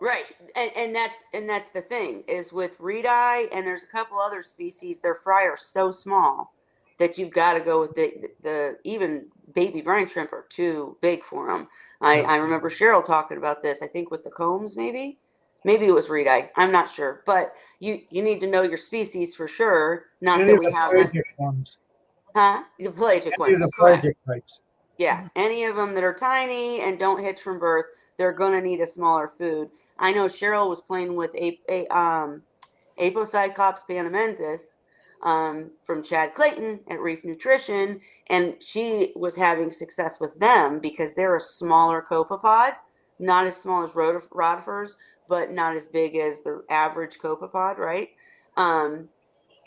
Right. And that's the thing is with reed eye and there's a couple other species, their fry are so small that you've got to go with the even baby brine shrimp are too big for them. Yeah. I remember Cheryl talking about this, I think with the combs maybe. Maybe it was reed eye. I'm not sure, but you need to know your species for sure. Not Any that of we the have them, pelagic ones, huh? The pelagic any of ones, the correct? pelagic types. Yeah, any of them that are tiny and don't hitch from birth, they're going to need a smaller food. I know Cheryl was playing with Apocyclops panamensis from Chad Clayton at Reef Nutrition, and she was having success with them because they're a smaller copepod, not as small as rotifers, but not as big as the average copepod, right? Um,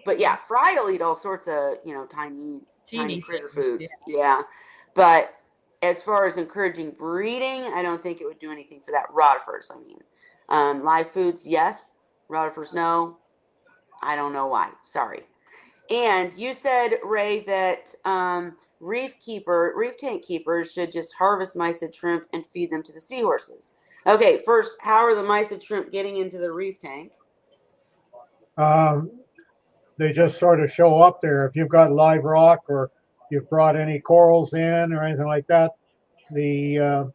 but yeah, fry will eat all sorts of tiny Teeny critter things. Yeah. foods. Yeah, but as far as encouraging breeding, I don't think it would do anything for that. Rotifers, I mean, live foods, yes. Rotifers, no. I don't know why. Sorry. And you said, Ray, that reef tank keepers should just harvest mysid shrimp and feed them to the seahorses. Okay, first, how are the mysid shrimp getting into the reef tank? Um, they just sort of show up there. If you've got live rock or you've brought any corals in or anything like that, the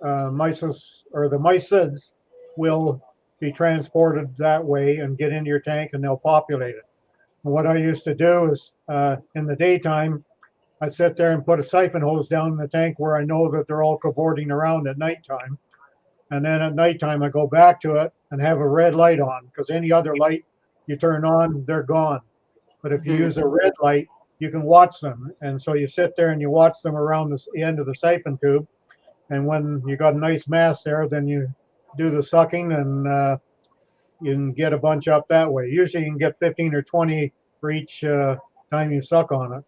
mysis or the mysids will be transported that way and get into your tank, and they'll populate it. And what I used to do is in the daytime, I'd sit there and put a siphon hose down in the tank where I know that they're all cavorting around at nighttime. And then at nighttime, I go back to it and have a red light on, because any other light you turn on, they're gone. But if you Mm-hmm. use a red light, you can watch them. And so you sit there and you watch them around the end of the siphon tube. And when you got a nice mass there, then you do the sucking, and you can get a bunch up that way. Usually you can get 15 or 20 for each time you suck on it.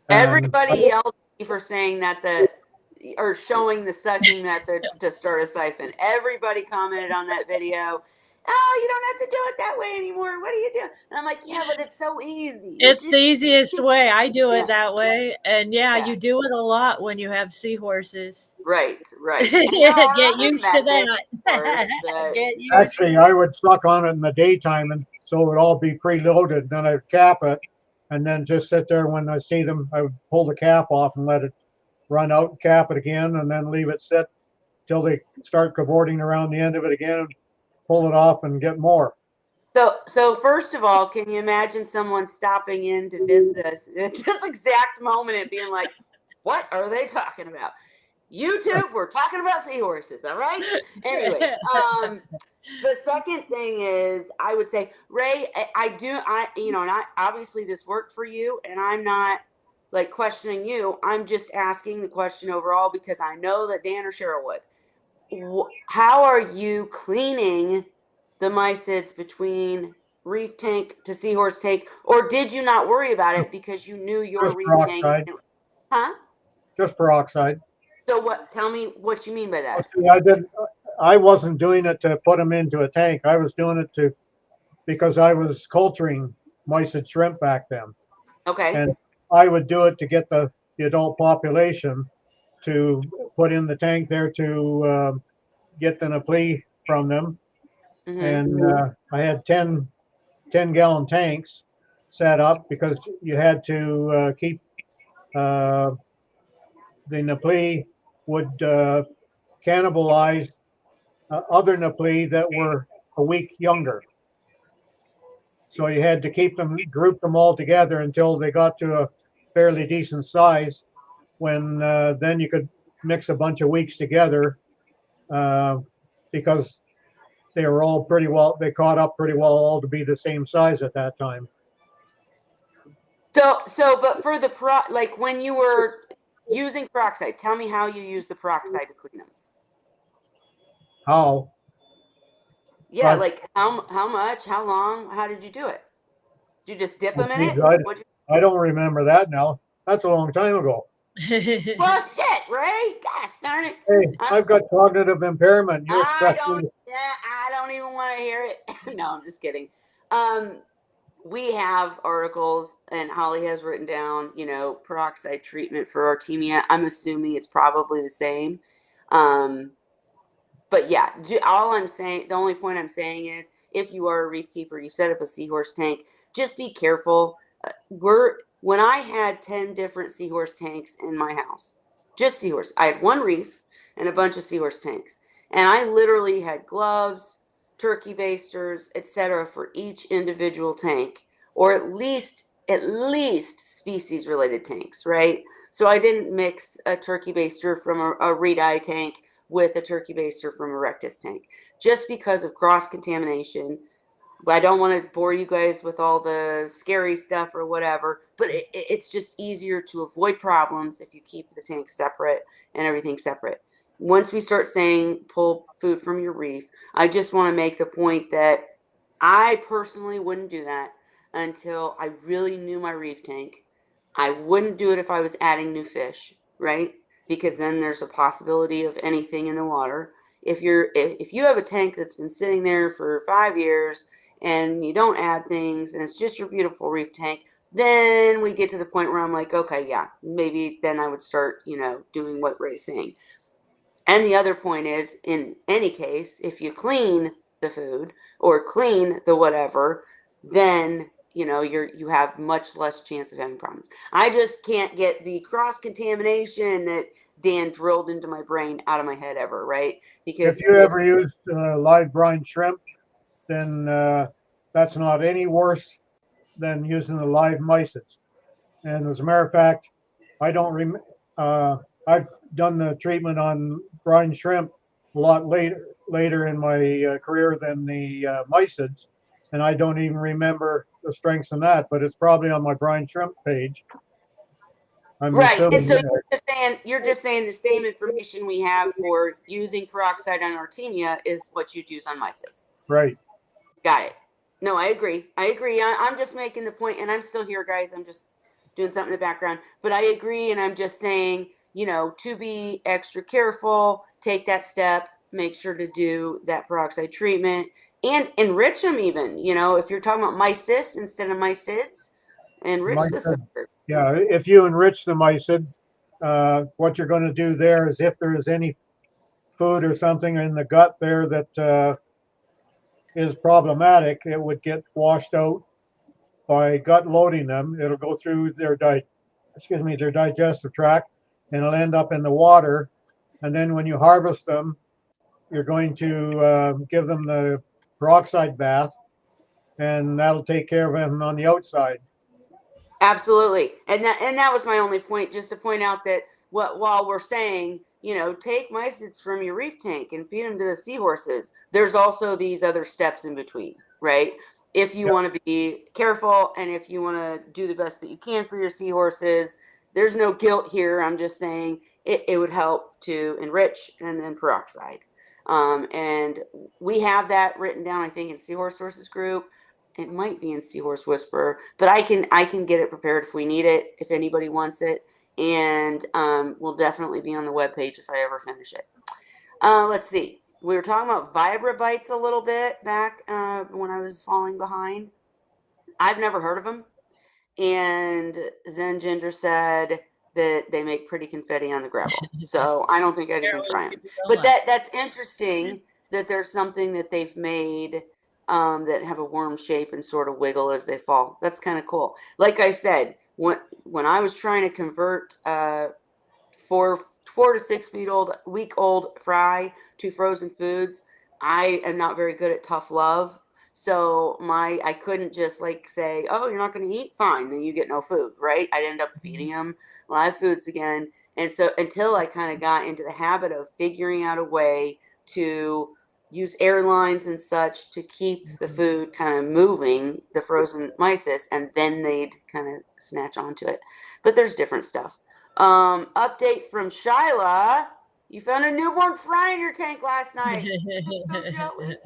And Everybody yelled at me for saying that or showing the sucking method to start a siphon. Everybody commented on that video. Oh, you don't have to do it that way anymore. What are you doing? And I'm like, yeah, but it's so easy. It's the easiest way. I do Yeah. it that way. And yeah, Yeah. you do it a lot when you have seahorses. Right. And there are Get other used to methods, that. of course, that Get used actually, to I would suck on it in the daytime, and so it would all be preloaded. Then I'd cap it, and then just sit there. When I see them, I would pull the cap off and let it run out, cap it again, and then leave it sit till they start cavorting around the end of it again, and pull it off and get more. So first of all, can you imagine someone stopping in to visit us at this exact moment and being like, what are they talking about? YouTube, we're talking about seahorses, all right? Anyways, the second thing is, I would say, Ray, and obviously this worked for you, and I'm not like questioning you. I'm just asking the question overall because I know that Dan or Cheryl would. How are you cleaning the mysids between reef tank to seahorse tank, or did you not worry about it because you knew your Just reef tank? peroxide. Huh? Just peroxide. So what? Tell me what you mean by that. See, I wasn't doing it to put them into a tank. I was doing it because I was culturing mysid shrimp back then, Okay. and I would do it to get the adult population to put in the tank there to get the Napoli from them. Mm-hmm. And I had 10-gallon tanks set up because you had to keep the Napoli would cannibalize other Napoli that were a week younger. So you had to group them all together until they got to a fairly decent size. When then you could mix a bunch of weeks together because they were all pretty well. They caught up pretty well all to be the same size at that time. But for the like when you were using peroxide, tell me how you use the peroxide to clean them. How? Yeah, like how much, how long, how did you do it? Did you just dip them in Geez, it? I don't remember that now. That's a long time ago. Well, shit, Ray. Gosh darn it. Hey, I've got cognitive impairment. You're I expecting. don't even want to hear it. No, I'm just kidding. We have articles, and Holly has written down, peroxide treatment for artemia. I'm assuming it's probably the same. But yeah, all I'm saying, the only point I'm saying is, if you are a reef keeper, you set up a Seahorse tank, just be careful. When I had 10 different Seahorse tanks in my house, just Seahorse, I had one reef and a bunch of Seahorse tanks, and I literally had gloves, turkey basters, etc. for each individual tank, or at least species related tanks, right? So I didn't mix a turkey baster from a reed-eye tank with a turkey baster from a rectus tank, just because of cross contamination. I don't want to bore you guys with all the scary stuff or whatever, but it's just easier to avoid problems if you keep the tanks separate and everything separate. Once we start saying pull food from your reef, I just want to make the point that I personally wouldn't do that until I really knew my reef tank. I wouldn't do it if I was adding new fish, right? Because then there's a possibility of anything in the water. If you have a tank that's been sitting there for 5 years and you don't add things and it's just your beautiful reef tank, then we get to the point where I'm like, okay, yeah, maybe then I would start, doing what Ray's saying. And the other point is, in any case, if you clean the food or clean the whatever, then you have much less chance of having problems. I just can't get the cross contamination that Dan drilled into my brain out of my head ever, right? If Because you ever used live brine shrimp, then that's not any worse than using the live mysids. And as a matter of fact, I don't I've done the treatment on brine shrimp a lot later in my career than the mysids, and I don't even remember the strengths in that. But it's probably on my brine shrimp page. I'm right, and assuming. so you're just saying the same information we have for using peroxide on artemia is what you'd use on mysids. Right. Got it. No, I agree. I'm just making the point, and I'm still here, guys. I'm just doing something in the background. But I agree, and I'm just saying, to be extra careful, take that step, make sure to do that peroxide treatment, and enrich them even. If you're talking about mysis instead of mysids, enrich the Mysid. sucker. Yeah. If you enrich the mysid, what you're going to do there is if there is any food or something in the gut there that is problematic, it would get washed out by gut loading them. It'll go through their digestive tract, and it'll end up in the water. And then when you harvest them, you're going to give them the peroxide bath, and that'll take care of them on the outside. Absolutely. And that was my only point, just to point out that while we're saying, take mysids from your reef tank and feed them to the seahorses, there's also these other steps in between, right? If you Yep. want to be careful and if you want to do the best that you can for your seahorses, there's no guilt here. I'm just saying it would help to enrich and then peroxide. And we have that written down, I think, in Seahorse Sources group. It might be in Seahorse Whisperer, but I can get it prepared if we need it, if anybody wants it, and will definitely be on the webpage if I ever finish it. Let's see. We were talking about Vibra bites a little bit back when I was falling behind. I've never heard of them, and Zen Ginger said that they make pretty confetti on the gravel. So I don't think I'd even Apparently try them. people don't But like that's interesting that there's something that they've made that have a worm shape and sort of wiggle as they fall. That's kind of cool. Like I said, when I was trying to convert 4 to 6 week old fry to frozen foods, I am not very good at tough love. So I couldn't just like say, oh, you're not going to eat, fine, then you get no food, right? I'd end up feeding them live foods again. And so until I kind of got into the habit of figuring out a way to use airlines and such to keep the food kind of moving, the frozen mysis, and then they'd kind of snatch onto it. But there's different stuff. Update from Shyla. You found a newborn fry in your tank last night. I'm so jealous.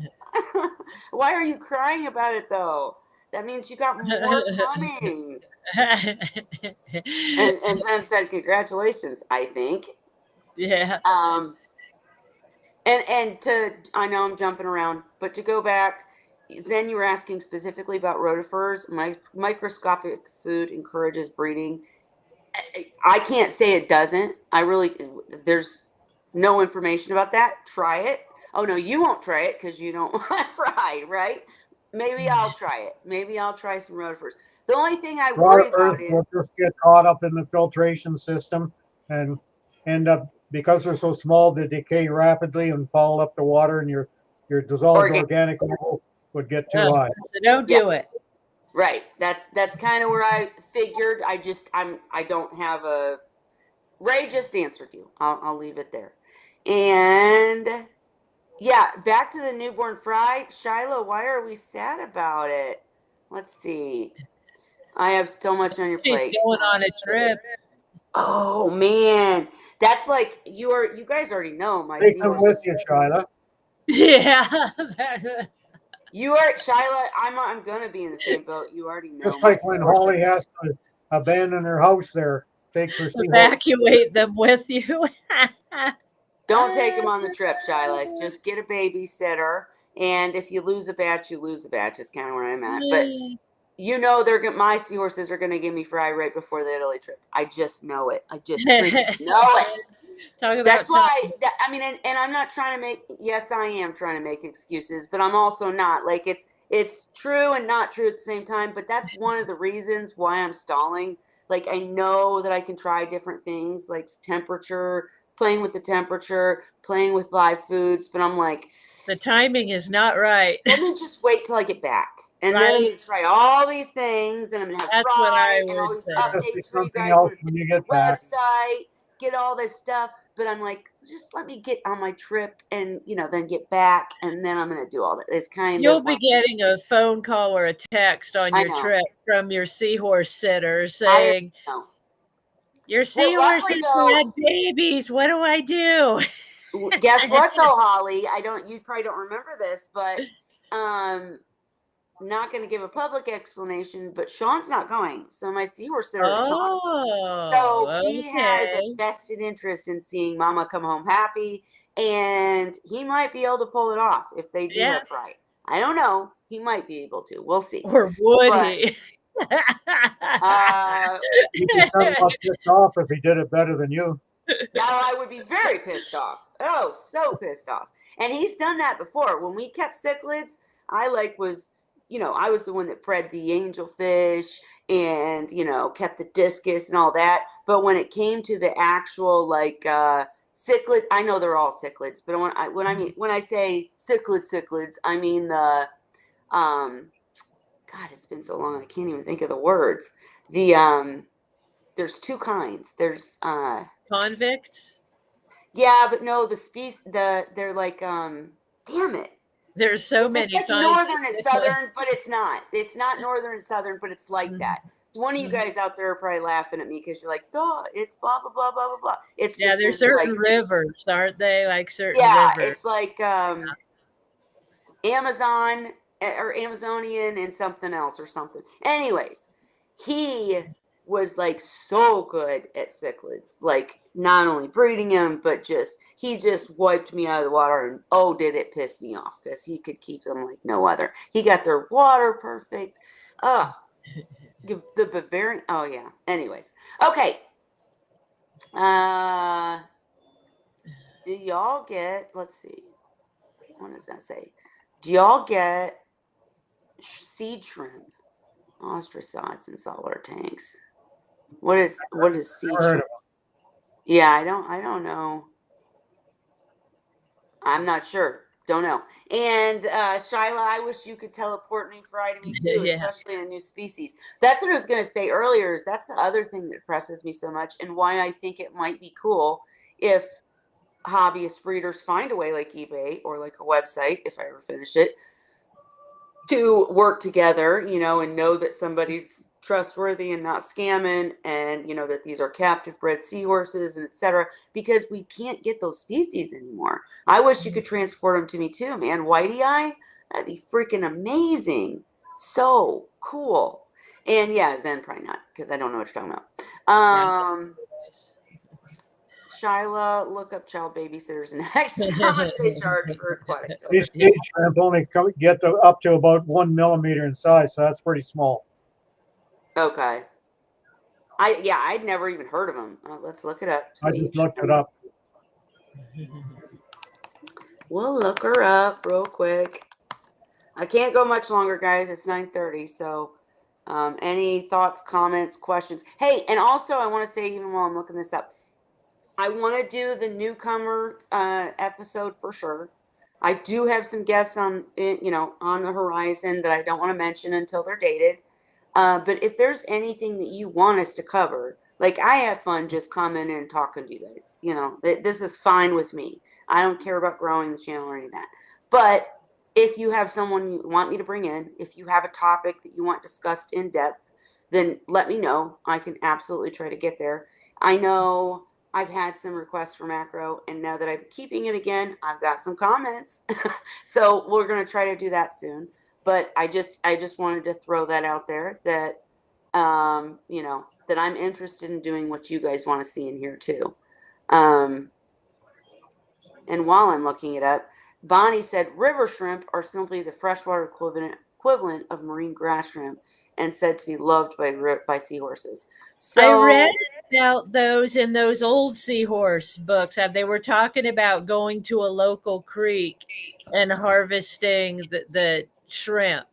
Why are you crying about it though? That means you got more coming. And Zen said, congratulations, I think. Yeah. And I know I'm jumping around, but to go back, Zen, you were asking specifically about rotifers. Microscopic food encourages breeding. I can't say it doesn't. There's no information about that. Try it. Oh no, you won't try it because you don't want to fry, right? Maybe I'll try it. Maybe I'll try some rotifers. The only thing I worry about is will just get caught up in the filtration system and end up, because they're so small, they decay rapidly and fall up the water, and your dissolved organic level would get too high. So don't do it. Right. That's kind of where I figured. I don't have a. Ray just answered you. I'll leave it there. And yeah, back to the newborn fry. Shiloh, why are we sad about it? Let's see. I have so much on your plate. She's going on a trip. Oh man, that's like you guys already know my Take them with you, Shyla. Yeah. You are Shyla. I'm gonna be in the same boat. You already know. Just like when Holly has to abandon her house there, takes her evacuate them with you. Don't take them on the trip, Shyla. Just get a babysitter, and if you lose a batch, you lose a batch. Is kind of where I'm at. But you know, my seahorses are gonna give me fry right before the Italy trip. I just know it. I just freaking know it. That's why. I mean, and I'm not trying to make. Yes, I am trying to make excuses, but I'm also not. Like it's true and not true at the same time. But that's one of the reasons why I'm stalling. Like I know that I can try different things, like temperature, playing with the temperature, playing with live foods. But I'm like, the timing is not right. Let me just wait till I get back. And then I'm going to try all these things, and I'm going to have fry and all these updates for you guys on the website, get all this stuff. But I'm like, just let me get on my trip and, then get back, and then I'm going to do all that. It's You'll be getting a phone call or a text on your trip from your seahorse sitter saying, your seahorses had babies. What do I do? Guess what, though, Holly? You probably don't remember this, but not going to give a public explanation, but Sean's not going. So my seahorse sitter is Sean. So he has a vested interest in seeing Mama come home happy, and he might be able to pull it off if they do have fry. I don't know. He might be able to. We'll see. Or would he? He'd be somewhat pissed off if he did it better than you. Now I would be very pissed off. Oh, so pissed off. And he's done that before. When we kept cichlids, I was the one that bred the angelfish and, kept the discus and all that. But when it came to the actual cichlid, I know they're all cichlids, but when I say cichlids, I mean the God, it's been so long I can't even think of the words. There's two kinds. There's convicts. Yeah, but no, the species they're like damn it. There's so many like northern and southern, but it's not. It's not northern and southern, but it's like that. One of you guys out there are probably laughing at me because you're like, duh, it's blah blah blah blah blah blah. It's just there's certain rivers, aren't they? Like certain rivers. It's like Amazon or Amazonian and something else or something. Anyways, he was so good at cichlids, not only breeding them, but he just wiped me out of the water, and did it piss me off because he could keep them like no other. He got their water perfect. The Bavarian. Oh yeah. Anyways, okay. Do y'all get, let's see, what does that say? Do y'all get seed shrimp, ostracods, and saltwater tanks? What is seed Never heard shrimp? of Yeah, I don't know. I'm not sure. Don't know. And Shyla, I wish you could teleport me Friday me too, Yeah. especially a new species. That's what I was gonna say earlier, is that's the other thing that presses me so much, and why I think it might be cool if hobbyist breeders find a way, like eBay or like a website, if I ever finish it, to work together, and know that somebody's trustworthy and not scamming, and that these are captive bred seahorses and etc. Because we can't get those species anymore. I wish you could transport them to me too, man. Whitey eye, that'd be freaking amazing. So cool. And yeah, Zen probably not, because I don't know what you're talking about. Shyla, look up child babysitters next. How much they charge for aquatic these children. seed shrimp only get up to about 1 millimeter in size, so that's pretty small. Okay. I'd never even heard of them. Let's look it up. I Seed just looked it shrimp. up. We'll look her up real quick. I can't go much longer, guys. It's 9:30. So, any thoughts, comments, questions? Hey, and also I want to say, even while I'm looking this up, I want to do the newcomer episode for sure. I do have some guests on the horizon that I don't want to mention until they're dated. But if there's anything that you want us to cover, like, I have fun just coming and talking to you guys. This is fine with me. I don't care about growing the channel or any of that. But if you have someone you want me to bring in, if you have a topic that you want discussed in depth, then let me know. I can absolutely try to get there. I know I've had some requests for macro, and now that I'm keeping it again, I've got some comments. So we're going to try to do that soon. But I just wanted to throw that out there, that that I'm interested in doing what you guys want to see in here too. And while I'm looking it up, Bonnie said river shrimp are simply the freshwater equivalent of marine grass shrimp, and said to be loved by seahorses. I read So about those in those old Seahorse books. They were talking about going to a local creek and harvesting the shrimp,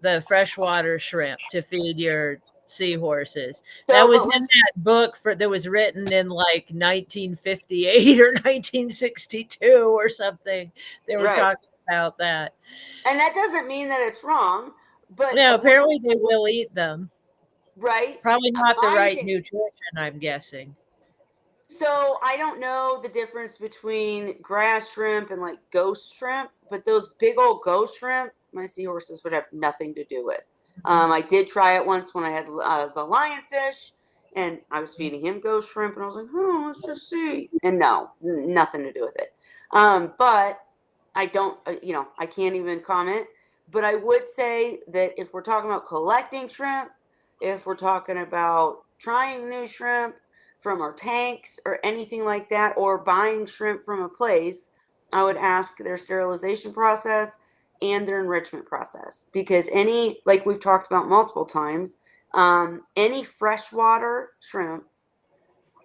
the freshwater shrimp, to feed your seahorses. That was but in let's that book that was written in like 1958 or 1962 or something. They were right. talking about that. And that doesn't mean that it's wrong, but No, what apparently they will eat them. right? Probably not the Mine right did. nutrition, I'm guessing. So I don't know the difference between grass shrimp and like ghost shrimp, but those big old ghost shrimp, my seahorses would have nothing to do with. I did try it once when I had the lionfish, and I was feeding him ghost shrimp, and I was like, oh, let's just see. And no, nothing to do with it. But I don't, I can't even comment. But I would say that if we're talking about collecting shrimp, if we're talking about trying new shrimp from our tanks or anything like that, or buying shrimp from a place, I would ask their sterilization process and their enrichment process. Because like we've talked about multiple times, any freshwater shrimp,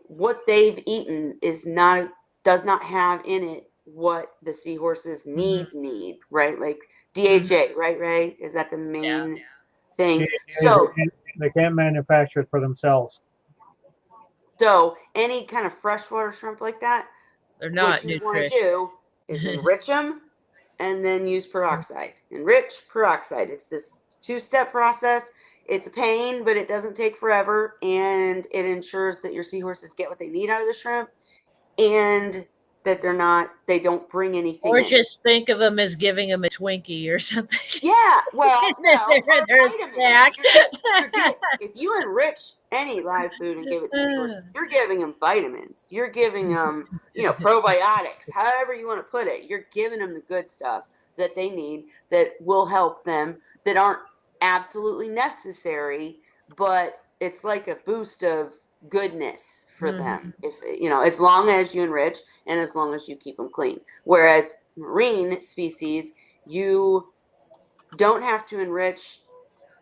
what they've eaten does not have in it what the seahorses need, right? Like DHA, right, Ray? Is that the main thing? DHA, they can't manufacture it for themselves. So any kind of freshwater shrimp like that, They're what not you want to nutritious. do is enrich them and then use peroxide. Enrich, peroxide. It's this two-step process. It's a pain, but it doesn't take forever, and it ensures that your seahorses get what they need out of the shrimp, and that they don't bring anything Or in. just think of them as giving them a Twinkie or something. Yeah, well, no, or a They're a vitamin. snack. If you enrich any live food and give it to seahorses, you're giving them vitamins. You're giving them, probiotics, however you want to put it. You're giving them the good stuff that they need, that will help them, that aren't absolutely necessary, but it's like a boost of goodness for them. If as long as you enrich and as long as you keep them clean. Whereas marine species, you don't have to enrich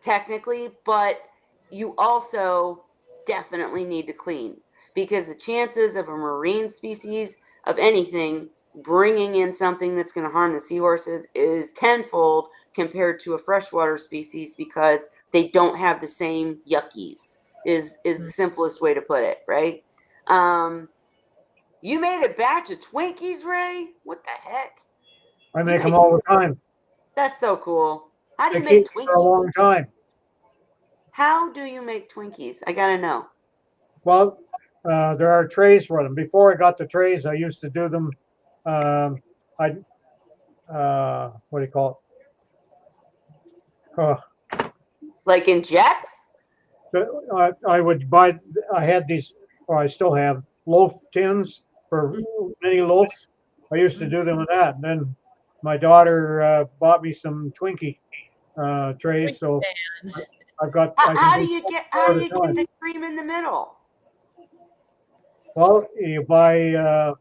technically, but you also definitely need to clean. because the chances of a marine species of anything bringing in something that's going to harm the seahorses is tenfold compared to a freshwater species because they don't have the same yuckies is the simplest way to put it, right? You made a batch of Twinkies, Ray? What the heck? I You make them make all the time. That's so cool. How do They you keep make me for a Twinkies? long time. How do you make Twinkies? I gotta know. Well, there are trays for them. Before I got the trays, I used to do them. I what do you call it? Like inject? I would buy. I had these, or I still have loaf tins for mini loaves. I used to do them with that. And then my daughter bought me some Twinkie trays, so Fans. I've got. How, I can how do do you get how four do at you a get time. the cream in the middle? Well, you buy a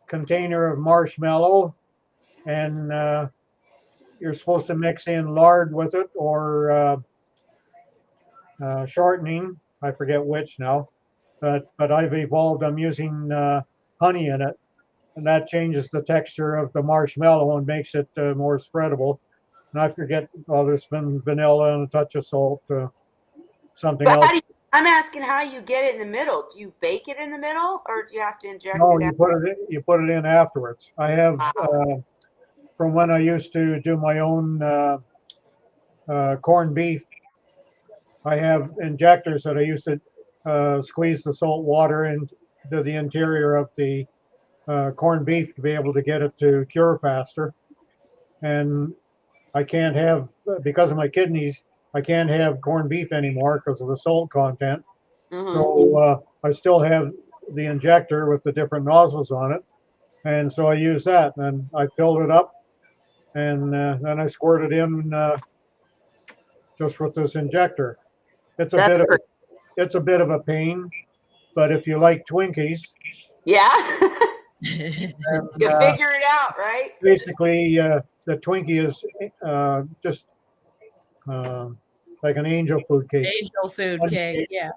container of marshmallow, and you're supposed to mix in lard with it or shortening. I forget which now, but I've evolved. I'm using honey in it, and that changes the texture of the marshmallow and makes it more spreadable. And I forget. Well, there's been vanilla and a touch of salt, something But else. I'm asking how you get it in the middle. Do you bake it in the middle or do you have to inject No, it out? you put it in afterwards. I have Wow. from when I used to do my own corned beef. I have injectors that I used to squeeze the salt water into the interior of the corned beef to be able to get it to cure faster. And I can't have, because of my kidneys, I can't have corned beef anymore because of the salt content. Mm-hmm. So I still have the injector with the different nozzles on it. And so I use that and I filled it up and then I squirt it in just with this injector. It's a That's bit of great. it's a bit of a pain, but if you like Twinkies, Yeah. then You figure it out, right? basically the Twinkie is just uh, like an angel food cake. Angel food One cake. cake, Yeah.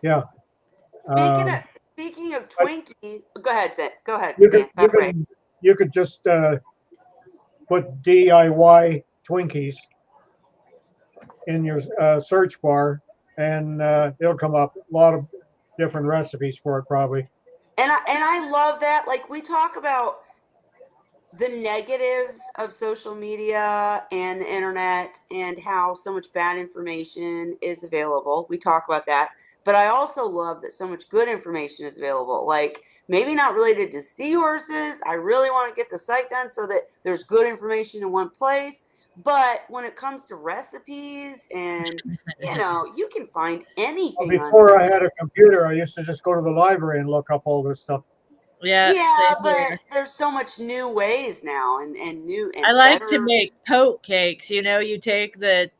yeah. Speaking of Um, speaking of but Twinkies, go ahead, Zan. Go ahead, you could Zan. Ray. you could just put DIY Twinkies in your search bar, and it'll come up a lot of different recipes for it probably. And I love that. Like we talk about the negatives of social media and the internet and how so much bad information is available. We talk about that. But I also love that so much good information is available. Like maybe not related to seahorses. I really want to get the site done so that there's good information in one place. But when it comes to recipes and you can find Well, anything on before I there. had a computer, I used to just go to the library and look up all this stuff. Yeah. Yeah, Same but here. there's so much new ways now and new I and like to better. make poke cakes. You take the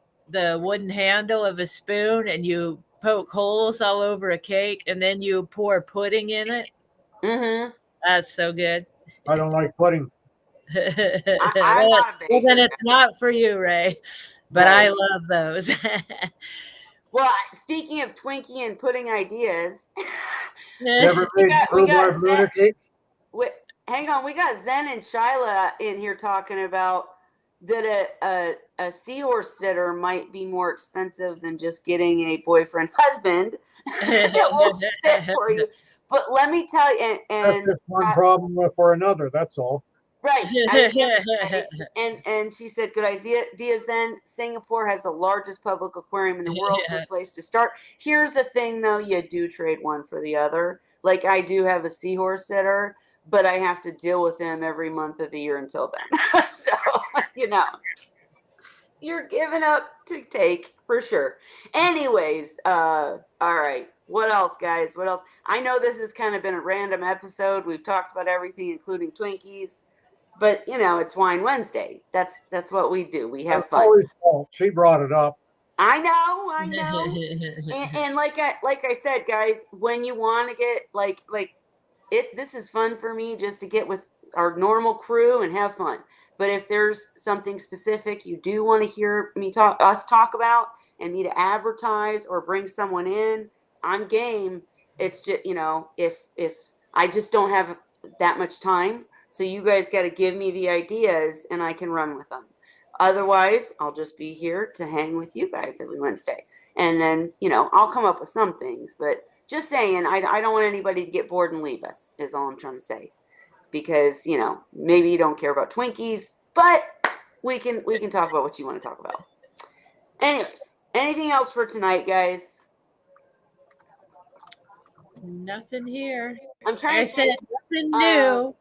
wooden handle of a spoon and you poke holes all over a cake and then you pour pudding in it. Mm-hmm. That's so good. I don't like pudding. I'm well, not a well, then baker. it's not for you, Ray. But I Right. love those. Well, speaking of Twinkie and pudding ideas, You ever we made got we got rhubarb Zen. lunar cake? We, hang on, we got Zen and Shyla in here talking about that a seahorse sitter might be more expensive than just getting a boyfriend husband that will sit for you. But let me tell you, That's and just one problem for another. That's all. right. I was gonna say, and she said, "Good idea, Zen. Singapore has the largest public aquarium in the world. Yeah. Good place to start." Here's the thing, though: you do trade one for the other. Like I do have a seahorse sitter, but I have to deal with him every month of the year until then. So you know, you're giving up to take for sure. Anyways, all right. What else, guys? What else? I know this has kind of been a random episode. We've talked about everything, including Twinkies. But it's Wine Wednesday. That's what we do. We have That's fun. Lori's fault. She brought it up. I know. And like I said, guys, when you want to get like it, this is fun for me just to get with our normal crew and have fun. But if there's something specific you do want to hear us talk about and me to advertise or bring someone in, I'm game. It's just, if I just don't have that much time, so you guys got to give me the ideas and I can run with them. Otherwise, I'll just be here to hang with you guys every Wednesday. And then, I'll come up with some things, but just saying, I don't want anybody to get bored and leave us, is all I'm trying to say. Because, maybe you don't care about Twinkies, but we can talk about what you want to talk about. Anyways, anything else for tonight, guys? Nothing here. I'm Like trying I to said, think. nothing new.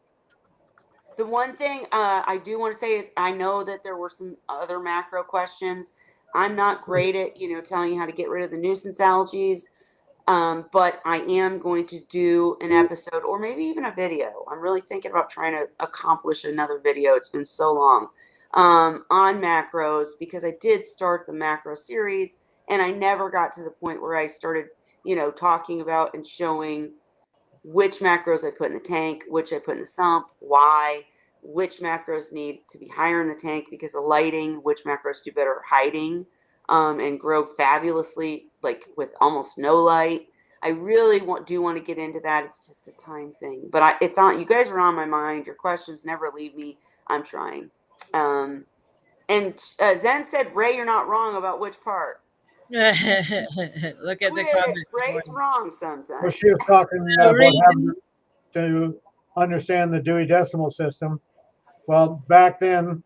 The one thing I do want to say is I know that there were some other macro questions. I'm not great at, telling you how to get rid of the nuisance algae. But I am going to do an episode or maybe even a video. I'm really thinking about trying to accomplish another video. It's been so long on macros because I did start the macro series and I never got to the point where I started, talking about and showing which macros I put in the tank, which I put in the sump, why, which macros need to be higher in the tank because of lighting, which macros do better hiding, and grow fabulously, like with almost no light. I really do want to get into that. It's just a time thing, but it's on. You guys are on my mind. Your questions never leave me. I'm trying. And Zen said, Ray, you're not wrong about which part. Look at the comments. Ray's wrong Well, sometimes. she was talking Oh, about read having to understand the Dewey Decimal System. Well, back then,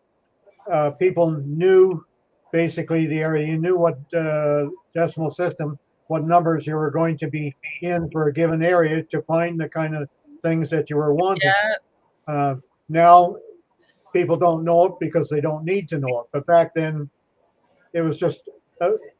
people knew basically the area. You knew what decimal system, what numbers you were going to be in for a given area to find the kind of things that you were wanting. Yeah. Now, people don't know it because they don't need to know it. But back then, it was just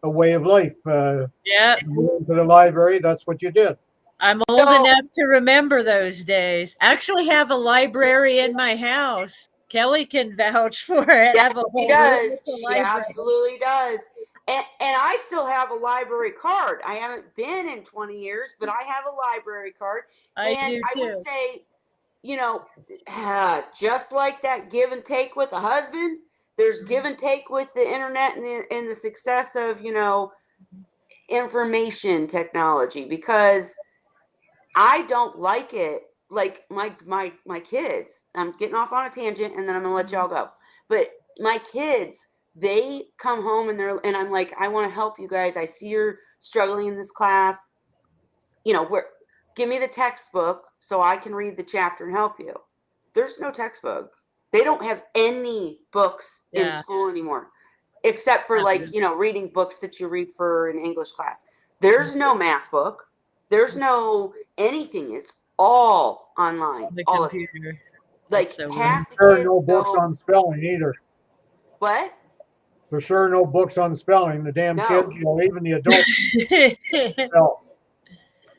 a way of life. Yeah. You went to the library, that's what you did. I'm old enough to remember those days. I actually have a library in my house. Kelly can vouch for it. Yeah, I have a whole she does. room with a She library. absolutely does. And I still have a library card. I haven't been in 20 years, but I have a library card. I And do I would too. say, just like that give and take with a husband, there's give and take with the internet and the success of, information technology, because I don't like it. Like my kids, I'm getting off on a tangent and then I'm gonna let y'all go. But my kids, they come home and I'm like, I want to help you guys. I see you're struggling in this class. Give me the textbook so I can read the chapter and help you. There's no textbook. They don't have any books in school anymore, except for reading books that you read for an English class. There's no math book. There's no anything. It's all online. The all computer. Of it. Like so half the There are kids no books go, on spelling either. what? There's sure no books on spelling. The damn kids, even the adults spell.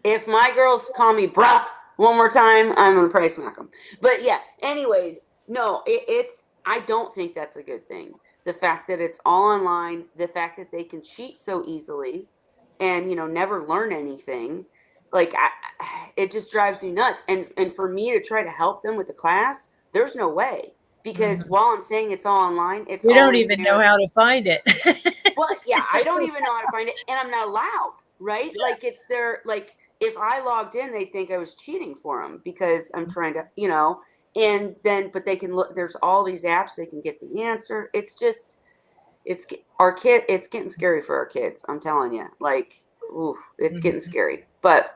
If my girls call me bruh one more time, I'm gonna price smack them. But yeah, anyways, no, I don't think that's a good thing. The fact that it's all online, the fact that they can cheat so easily and never learn anything, like it just drives me nuts. And for me to try to help them with the class, there's no way, because while I'm saying it's all online, it's we all don't even know how to find it. Well, yeah, I don't even know how to find it, and I'm not allowed, right? Yeah. Like it's their, like if I logged in, they'd think I was cheating for them because I'm trying to, and then, but they can look, there's all these apps, they can get the answer. It's just, it's getting scary for our kids. I'm telling you, like, ooh, it's getting scary. But,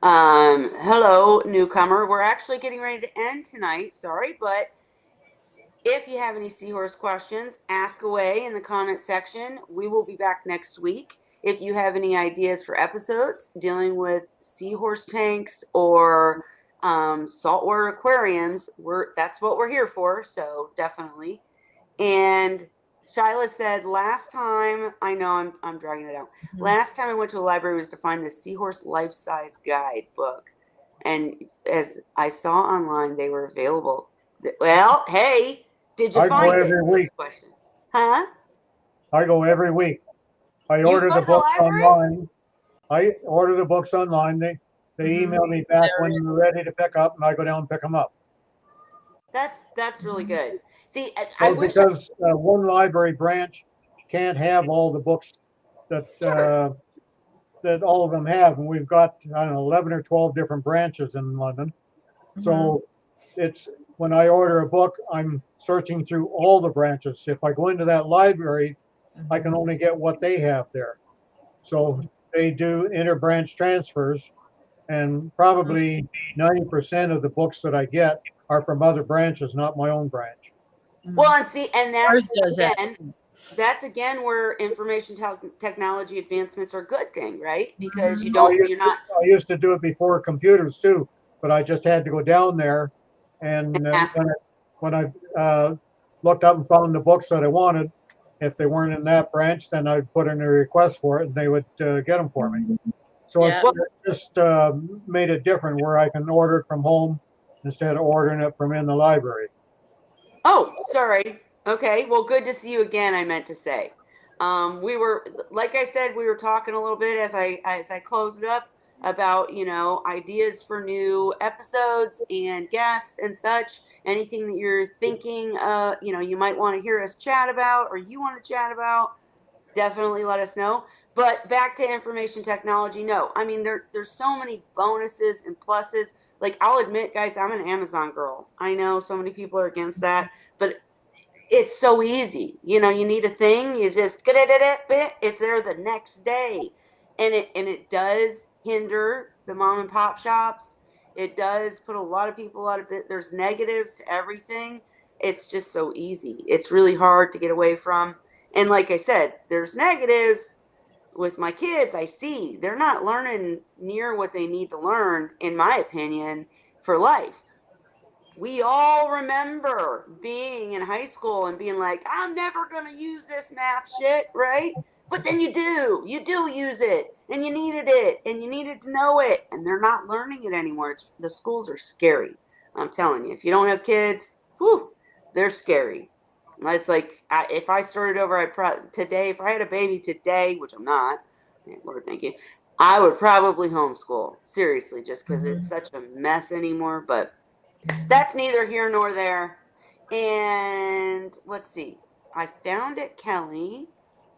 hello, newcomer. We're actually getting ready to end tonight. Sorry, but if you have any Seahorse questions, ask away in the comment section. We will be back next week. If you have any ideas for episodes dealing with Seahorse tanks or saltwater aquariums, that's what we're here for. So definitely. And Shyla said last time, I know I'm dragging it out. Mm-hmm. Last time I went to a library was to find the Seahorse Life-Size Guide book. And as I saw online, they were available. Well, hey. Did you find it? Every week. Question. Huh? I go every week. I order the books online. I order the books online. They email me back when they're ready to pick up, and I go down and pick them up. That's really good. See, I wish because one library branch can't have all the books that that all of them have, and we've got, I don't know, 11 or 12 different branches in London. So it's when I order a book, I'm searching through all the branches. If I go into that library, I can only get what they have there. So they do interbranch transfers, and probably 90% of the books that I get are from other branches, not my own branch. Well, and see, and Ours does that. that's again where information technology advancements are a good thing, right? Because you I don't, used, you're not I used to do it before computers too, but I just had to go down there, and ask. when I looked up and found the books that I wanted, if they weren't in that branch, then I'd put in a request for it, and they would get them for me. So Yeah. it's just made it different where I can order it from home instead of ordering it from in the library. Oh, sorry. Okay. Well, good to see you again, I meant to say. We were, like I said, we were talking a little bit as I closed it up about, ideas for new episodes and guests and such. Anything that you're thinking, you might want to hear us chat about or you want to chat about, definitely let us know. But back to information technology, no. I mean, there's so many bonuses and pluses. Like, I'll admit, guys, I'm an Amazon girl. I know so many people are against that, but it's so easy. You need a thing, you just get it, it's there the next day. And it does hinder the mom and pop shops. It does put a lot of people out of it. There's negatives to everything. It's just so easy. It's really hard to get away from. And like I said, there's negatives with my kids. I see they're not learning near what they need to learn, in my opinion, for life. We all remember being in high school and being like, I'm never going to use this math shit, right? But then you do use it, and you needed it, and you needed to know it, and they're not learning it anymore. The schools are scary. I'm telling you, if you don't have kids, whew, they're scary. It's like, if I started over, today, if I had a baby today, which I'm not, Lord, thank you, I would probably homeschool, seriously, just because it's such a mess anymore. But that's neither here nor there. And let's see. I found it, Kelly.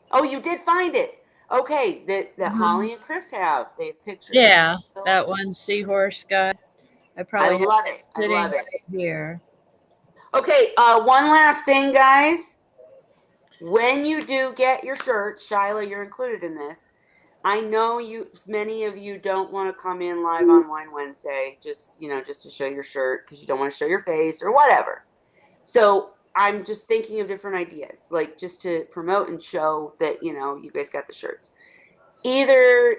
Oh, you did find it. Okay, that Holly and Chris have. They have pictures. Yeah, that one Seahorse guy. I I probably have love it it. I sitting love it. right here. Okay, one last thing, guys. When you do get your shirts, Shyla, you're included in this. I know many of you don't want to come in live on Wine Wednesday, just to show your shirt because you don't want to show your face or whatever. So I'm just thinking of different ideas, like just to promote and show that you guys got the shirts. Either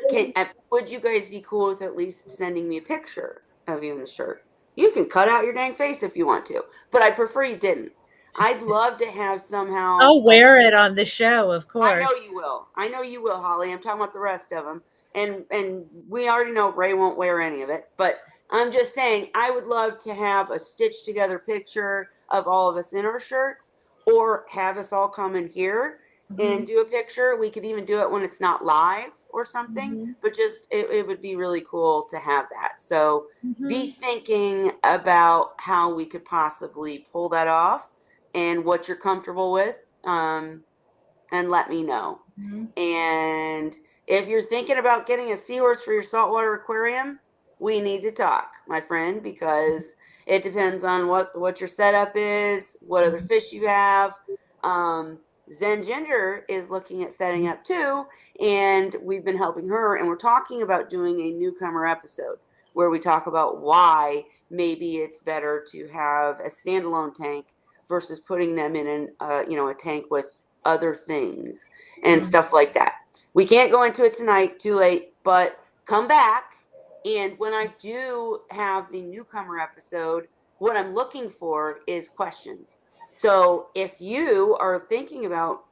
would you guys be cool with at least sending me a picture of you in the shirt? You can cut out your dang face if you want to, but I prefer you didn't. I'd love to have somehow I'll like, wear it on the show, of I course. know you will. I know you will, Holly. I'm talking about the rest of them. And we already know Ray won't wear any of it, but I'm just saying I would love to have a stitched together picture of all of us in our shirts, or have us all come in here and do a picture. We could even do it when it's not live or something, but just it would be really cool to have that. So be thinking about how we could possibly pull that off and what you're comfortable with. And let me know. And if you're thinking about getting a seahorse for your saltwater aquarium, we need to talk, my friend, because it depends on what your setup is, what other fish you have. Zen Ginger is looking at setting up too, and we've been helping her, and we're talking about doing a newcomer episode where we talk about why maybe it's better to have a standalone tank versus putting them in a tank with other things and stuff like that. We can't go into it tonight, too late, but come back. And when I do have the newcomer episode, what I'm looking for is questions. So if you are thinking about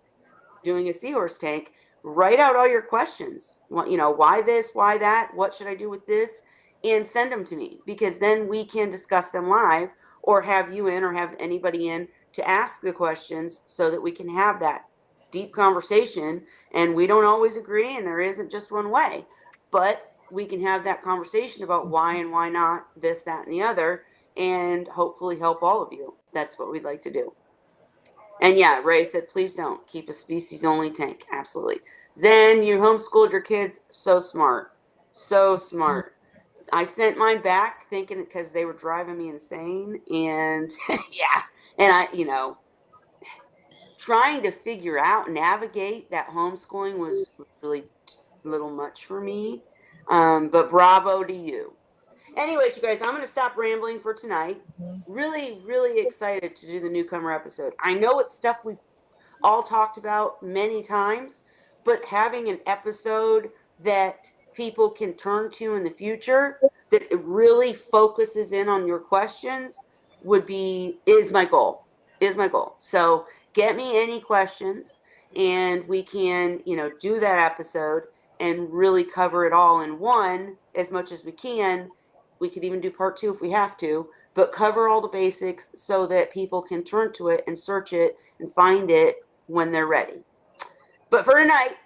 doing a seahorse tank, write out all your questions. Why this, why that, what should I do with this? And send them to me, because then we can discuss them live, or have you in or have anybody in to ask the questions so that we can have that deep conversation. And we don't always agree, and there isn't just one way, but we can have that conversation about why and why not this, that, and the other, and hopefully help all of you. That's what we'd like to do. And yeah, Ray said, please don't keep a species only tank. Absolutely. Zen, you homeschooled your kids. So smart. So smart. I sent mine back thinking because they were driving me insane. And yeah. And trying to figure out, navigate that homeschooling was really a little much for me. But bravo to you. Anyways, you guys, I'm going to stop rambling for tonight. Really, really excited to do the newcomer episode. I know it's stuff we've all talked about many times, but having an episode that people can turn to in the future that it really focuses in on your questions is my goal. Is my goal. So get me any questions and we can, do that episode and really cover it all in one as much as we can. We could even do part 2 if we have to, but cover all the basics so that people can turn to it and search it and find it when they're ready. But for tonight,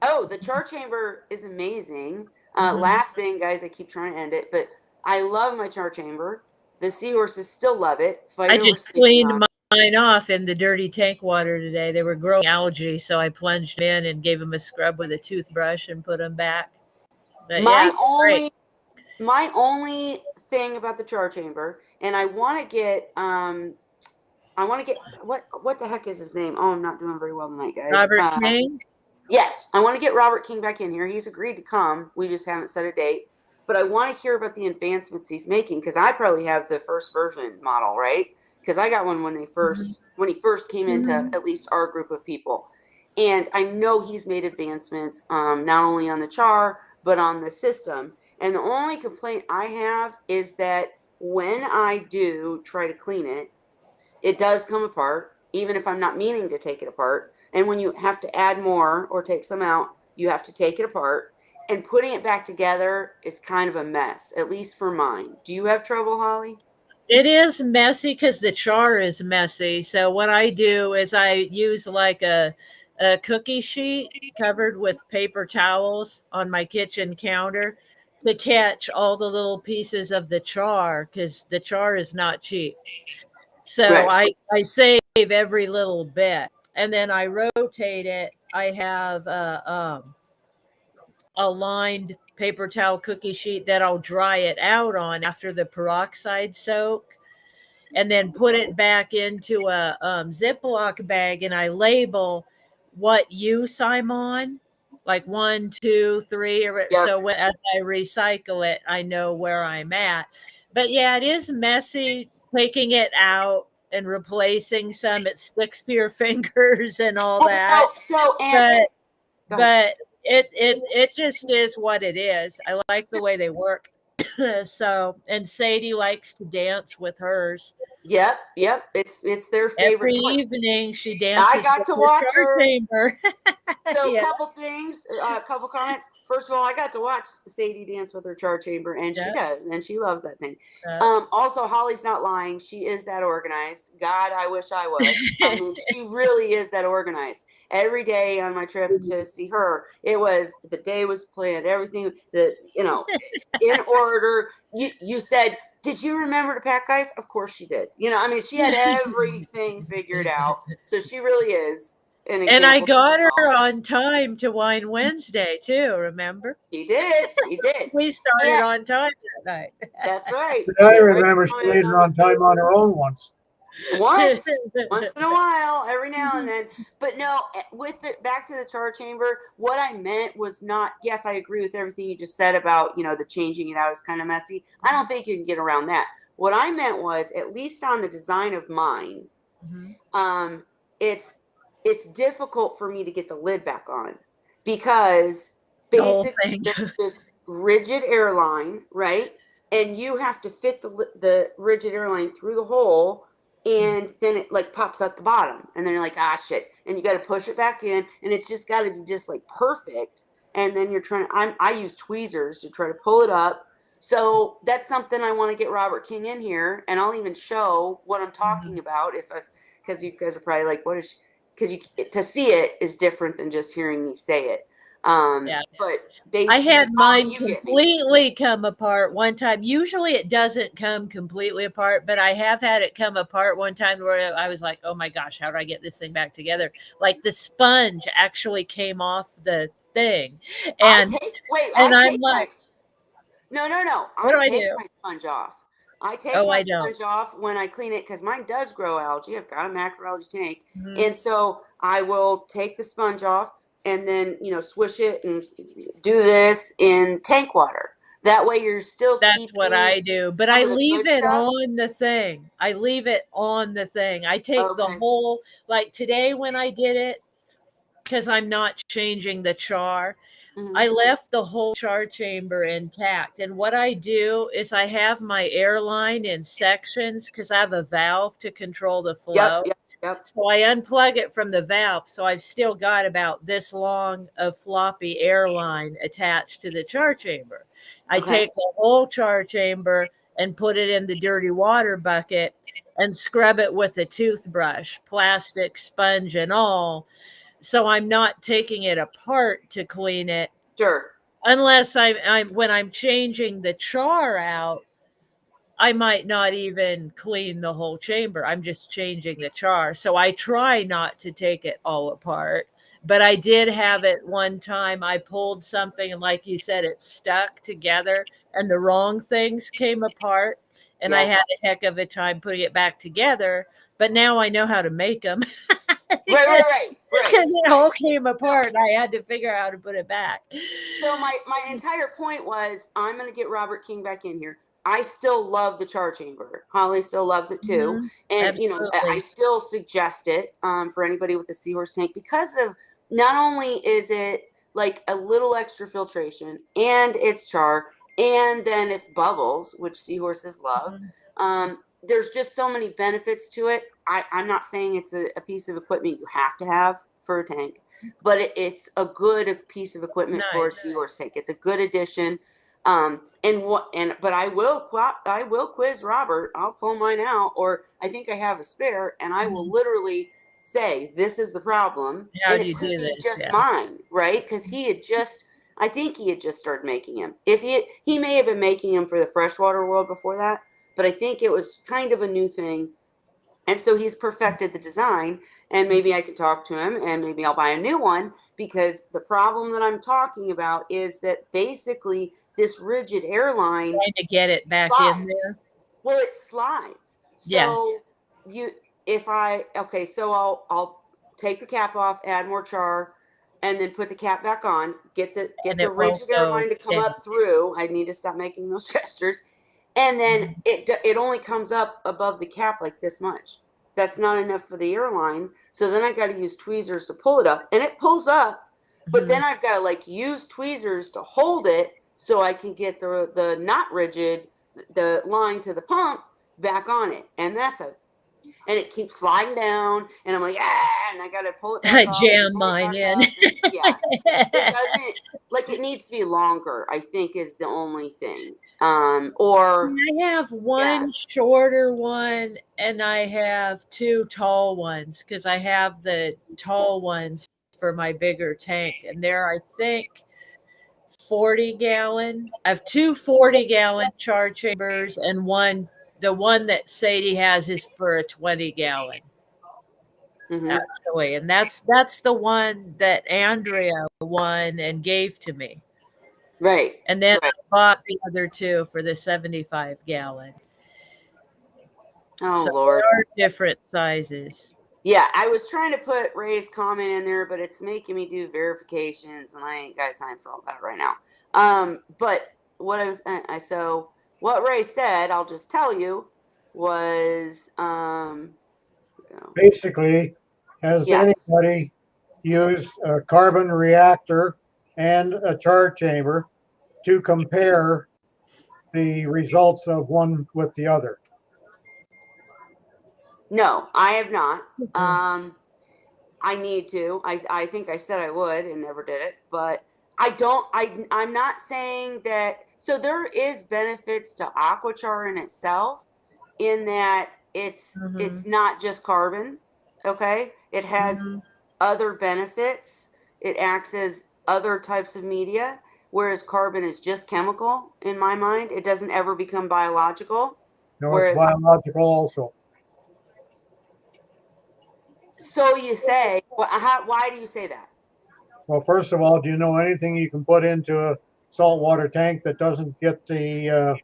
the char chamber is amazing. Last thing, guys, I keep trying to end it, but I love my char chamber. The seahorses still love it. I Fido was just sleeping cleaned on it. mine off in the dirty tank water today. They were growing algae, so I plunged in and gave them a scrub with a toothbrush and put them back. But My yeah, great. only thing about the char chamber, and I want to get what the heck is his name? Oh, I'm not doing very well tonight, guys. Robert King. Yes, I want to get Robert King back in here. He's agreed to come. We just haven't set a date. But I want to hear about the advancements he's making because I probably have the first version model, right? Because I got one when he first came into at least our group of people. And I know he's made advancements not only on the char, but on the system. And the only complaint I have is that when I do try to clean it, it does come apart, even if I'm not meaning to take it apart. And when you have to add more or take some out, you have to take it apart. And putting it back together is kind of a mess, at least for mine. Do you have trouble, Holly? It is messy because the char is messy. So what I do is I use like a cookie sheet covered with paper towels on my kitchen counter to catch all the little pieces of the char because the char is not cheap. So Right. I save every little bit and then I rotate it. I have a lined paper towel cookie sheet that I'll dry it out on after the peroxide soak and then put it back into a Ziploc bag and I label what use I'm on, like 1, 2, 3. Yep. So as I recycle it, I know where I'm at. But yeah, it is messy taking it out and replacing some. It sticks to your fingers and all Well, that. and But go ahead. but it just is what it is. I like the way they work. So and Sadie likes to dance with hers. Yep. It's their Every favorite toy. evening she I dances got with to her watch char her. chamber. So, Yeah, a couple comments. First of all, I got to watch Sadie dance with her char chamber, and she yeah, does, and she loves that thing. yeah. Also, Holly's not lying. She is that organized. God, I wish I was. I mean, she really is that organized. Every day on my trip to see her, the day was planned, everything in order. You said, did you remember to pack ice? Of course she did. I mean, she had everything figured out. So she really is an And I example. got her on time to Wine Wednesday too, remember? She did. She did. We started Yeah, on time that night. that's right. I Get ready remember for she made it my on time on her own once. once in a while, every now and then. But no, with it back to the char chamber, what I meant was not, yes, I agree with everything you just said about, the changing it out is kind of messy. I don't think you can get around that. What I meant was, at least on the design of mine, um, it's difficult for me to get the lid back on because The whole basically thing. there's this rigid airline, right? And you have to fit the rigid airline through the hole, and then it like pops out the bottom, and then you're like, ah, shit, and you got to push it back in, and it's just got to be just like perfect. And then you're trying. I use tweezers to try to pull it up. So that's something I want to get Robert King in here, and I'll even show what I'm talking about because you guys are probably like, what is? Because to see it is different than just hearing me say it. Yeah. But I basically, had mine you get me. completely come apart one time. Usually it doesn't come completely apart, but I have had it come apart one time where I was like, oh my gosh, how do I get this thing back together? Like the sponge actually came off the thing. And I I'm take like, my, no. what I do I take do? my sponge off. I take Oh, my I don't. sponge off when I clean it because mine does grow algae. I've got a macroalgae tank. Mhm. And so I will take the sponge off and then, swish it and do this in tank water. That way you're still That's what keeping I do, but some I of the leave good it stuff. on the thing. I leave it on the thing. I take the Okay. whole, like today when I did it, because I'm not changing the char, Hmm. I left the whole char chamber intact. And what I do is I have my airline in sections because I have a valve to control the Yep, flow. yep, yep. So I unplug it from the valve. So I've still got about this long of floppy airline attached to the char chamber. I Okay. take the whole char chamber and put it in the dirty water bucket and scrub it with a toothbrush, plastic, sponge, and all. So I'm not taking it apart to clean it Sure. unless I'm when I'm changing the char out, I might not even clean the whole chamber. I'm just changing the char. So I try not to take it all apart. But I did have it one time. I pulled something, and like you said, it stuck together, and the wrong things came apart. And I Yeah. had a heck of a time putting it back together. But now I know how to make them Right, because right. it all came apart, and I had to figure out how to put it back. So my entire point was I'm going to get Robert King back in here. I still love the char chamber. Holly still loves it too, Mhm. and I Absolutely. still suggest it for anybody with a seahorse tank because of not only is it like a little extra filtration and it's char and then it's bubbles, which seahorses love. Mhm. There's just so many benefits to it. I'm not saying it's a piece of equipment you have to have for a tank, but it's a good piece of equipment for a Nice. seahorse tank. It's a good addition. But I will quiz Robert. I'll pull mine out, or I think I have a spare, and I will Mhm. literally say this is the problem, How and do it you could do be this? just Yeah. mine, right? Because I think he had just started making him. If he may have been making him for the freshwater world before that, but I think it was kind of a new thing, and so he's perfected the design, and maybe I can talk to him and maybe I'll buy a new one because the problem that I'm talking about is that basically this rigid airline Trying to get it back in slides. there. Well, it slides. Yeah. So you if I okay, so I'll take the cap off, add more char, and then put the cap back on, get And the it won't rigid go airline to come down. up through. I need to stop making those gestures, and then Mhm. it only comes up above the cap like this much. That's not enough for the airline. So then I got to use tweezers to pull it up, and it pulls up, but Mhm. then I've got to like use tweezers to hold it so I can get the not rigid the line to the pump back on it, and it keeps sliding down, and I'm like and I got to pull it back I off and jam pull it mine back in. up, and yeah, it doesn't like it needs to be longer. I think is the only thing, or I have yeah. one shorter one and I have two tall ones because I have the tall ones for my bigger tank. And they're, I think, 40-gallon. I have two 40-gallon char chambers and the one that Sadie has is for a 20-gallon. Hmm. Actually, and that's the one that Andrea won and gave to me. Right, And then I right. bought the other two for the 75-gallon. Oh So Lord. there are different sizes. Yeah, I was trying to put Ray's comment in there, but it's making me do verifications, and I ain't got time for all that right now. But what I was, so what Ray said, I'll just tell you, was, go. Basically, has Yeah, anybody used a carbon reactor and a char chamber to compare the results of one with the other? no, I have not. Mhm. Um, I need to. I think I said I would and never did it, but I don't. I'm not saying that. So there is benefits to Aquachar in itself, in that it's Mhm. not just carbon. Okay, it has Mhm. other benefits. It acts as other types of media, whereas carbon is just chemical in my mind. It doesn't ever become biological. No, it's Whereas, biological also. so you say, why do you say that? Well, first of all, do you know anything you can put into a saltwater tank that doesn't get the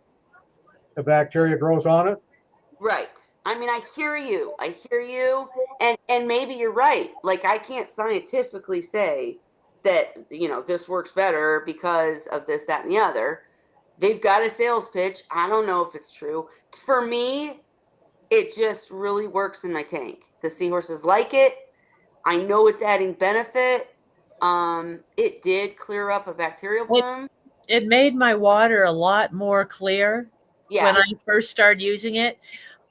bacteria grows on it? Right. I mean, I hear you. I hear you. And maybe you're right. Like I can't scientifically say that, this works better because of this, that, and the other. They've got a sales pitch. I don't know if it's true. For me, it just really works in my tank. The seahorses like it. I know it's adding benefit. It did clear up a bacterial bloom. It made my water a lot more clear when Yeah. I first started using it.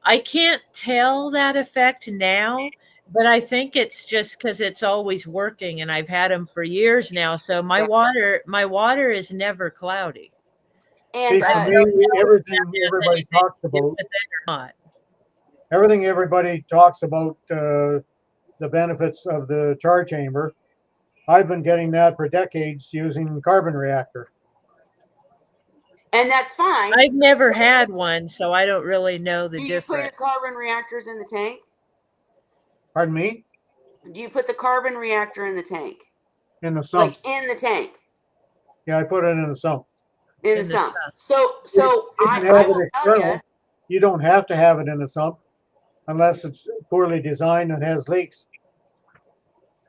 I can't tell that effect now, but I think it's just because it's always working and I've had them for years now. So Yeah. my water is never cloudy. And See, for me, everything everybody talks about the benefits of the char chamber. I've been getting that for decades using carbon reactor. and that's fine. I've never had one, so I don't really know the Do you put your difference. carbon reactors in the tank? Pardon me? Do you put the carbon reactor in the tank? In the sump. Like in the tank? Yeah, I put it in the sump. In the In the sump. sump. So You I can have will it tell you. external. You don't have to have it in the sump unless it's poorly designed and has leaks.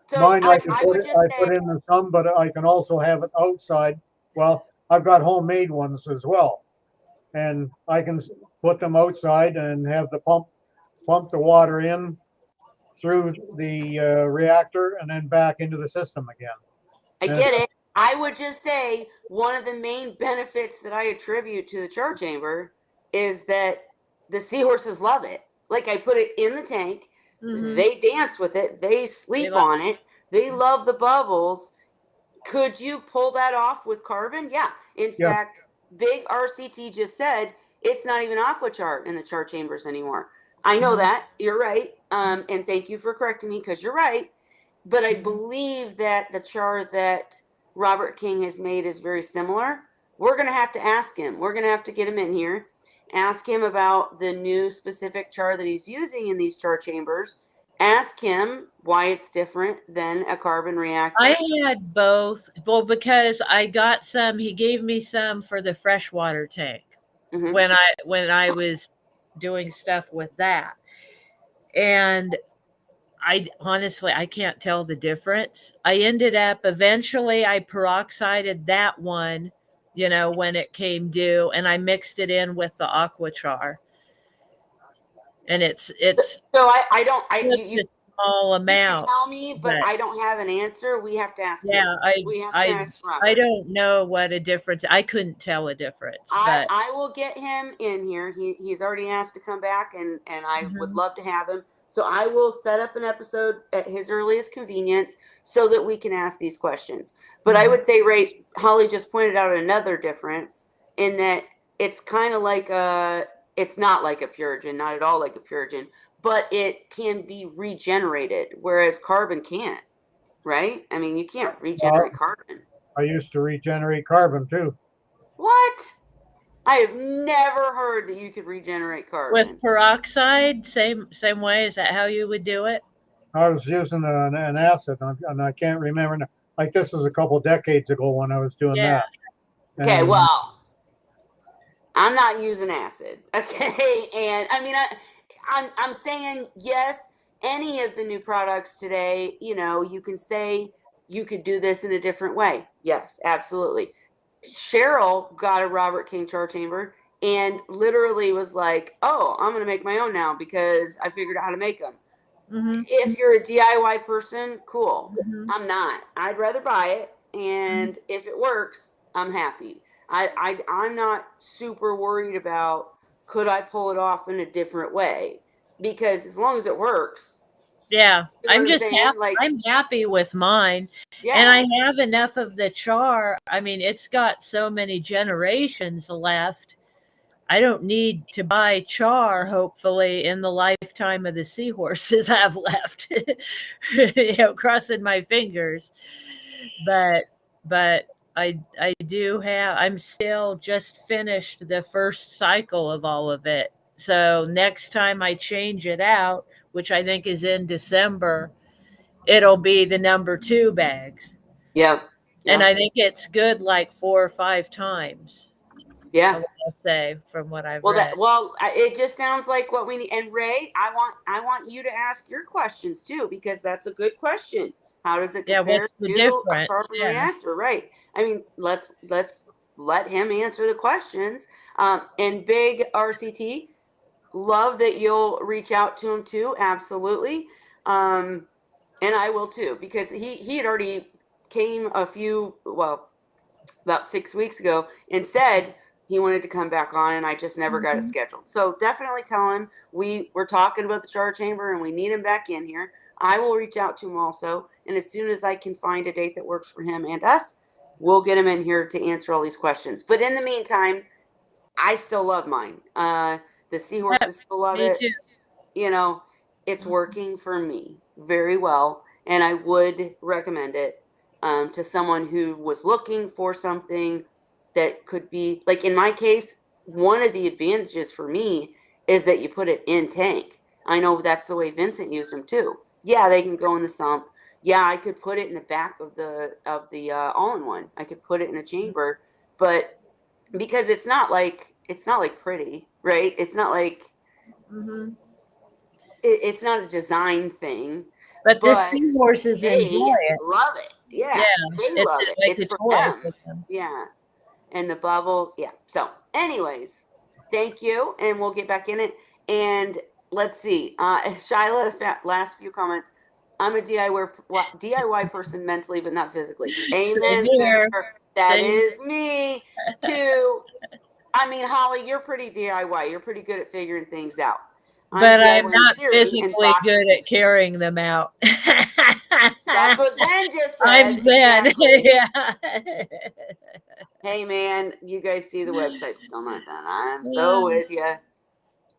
So Mine, I put would it, just I say, put in the sump, but I can also have it outside. Well, I've got homemade ones as well, and I can put them outside and have the pump the water in through the reactor and then back into the system again. I And get it. I would just say one of the main benefits that I attribute to the char chamber is that the seahorses love it. Like I put it in the tank, they dance with it, they sleep on it, they love the bubbles. Could you pull that off with carbon? Yeah. In Yeah. fact, Big RCT just said it's not even aquachar in the char chambers anymore. I know that. You're right. And thank you for correcting me because you're right. But I believe that the char that Robert King has made is very similar. We're going to have to ask him. We're going to have to get him in here, ask him about the new specific char that he's using in these char chambers. Ask him why it's different than a carbon reactor. I had both. Well, because I got some, he gave me some for the freshwater tank when I was doing stuff with that. And I honestly I can't tell the difference. I ended up eventually I peroxided that one, when it came due, and I mixed it in with the aquachar. And it's So I don't you a small you can amount. tell me, but But I don't have an answer. We have to ask him. yeah, We have to ask I Robert. don't know what a difference. I couldn't tell a difference. But I will get him in here. He's already asked to come back, and I would love to have him. So I will set up an episode at his earliest convenience so that we can ask these questions. But I would say, right, Holly just pointed out another difference in that it's kind of like it's not like a Purigen, not at all like a Purigen, but it can be regenerated, whereas carbon can't, right? I mean, you can't regenerate carbon. I used to regenerate carbon too. What? I have never heard that you could regenerate carbon. with peroxide, same way. Is that how you would do it? I was using an acid, and I can't remember. Like this was a couple decades ago when I was doing that. Okay, And well, I'm not using acid. Okay, and I mean, I'm saying yes. Any of the new products today, you can say you could do this in a different way. Yes, absolutely. Cheryl got a Robert King char chamber and literally was like, "Oh, I'm gonna make my own now because I figured out how to make them." If you're a DIY person, cool. I'm not. I'd rather buy it, and if it works, I'm happy. I'm not super worried about could I pull it off in a different way, because as long as it works. Yeah, You know I'm what just saying? happy. Like, I'm happy with mine, yeah. and I have enough of the char. I mean, it's got so many generations left. I don't need to buy char, hopefully, in the lifetime of the seahorses I've left. Crossing my fingers. But but I do have, I'm still just finished the first cycle of all of it. So next time I change it out, which I think is in December, it'll be the number 2 bags. Yep. And Yep. I think it's good like 4 or 5 times. I Yeah. want to say from what I've Well, read. it just sounds like what we need. And Ray, I want you to ask your questions too, because that's a good question. How does it Yeah, compare what's the to a difference? carbon Yeah. reactor? Right. I mean, let's let him answer the questions. And big RCT, love that you'll reach out to him too. Absolutely. And I will too, because he had already came about 6 weeks ago and said he wanted to come back on, and I just never got it Mhm. scheduled. So definitely tell him we're talking about the charter chamber and we need him back in here. I will reach out to him also, and as soon as I can find a date that works for him and us, we'll get him in here to answer all these questions. But in the meantime, I still love mine. The Yep, seahorses still love me it. too. You know, it's Mhm. working for me very well, and I would recommend it to someone who was looking for something that could be like in my case. One of the advantages for me is that you put it in tank. I know that's the way Vincent used them too. Yeah, they can go in the sump. Yeah, I could put it in the back of the all-in-one. I could put it in a chamber, but because it's not like pretty, right? It's not like Mhm. it's not a design thing, But the but seahorses they enjoy it. love it. Yeah, Yeah, they it's love it. like It's a for toy them. for them. Yeah. And the bubbles. Yeah. So, anyways, thank you. And we'll get back in it. And let's see. Shyla, last few comments. I'm a DIY person mentally, but not physically. Same Amen, here. sister. That Same. is me too. I mean, Holly, you're pretty DIY. You're pretty good at figuring things out. I'm But I'm DIY in not theory and physically good boxes. at carrying them out. That's what Zen just I'm said. Zen. Exactly. Yeah. Hey, man, you guys see the website's still not done. I'm so with you.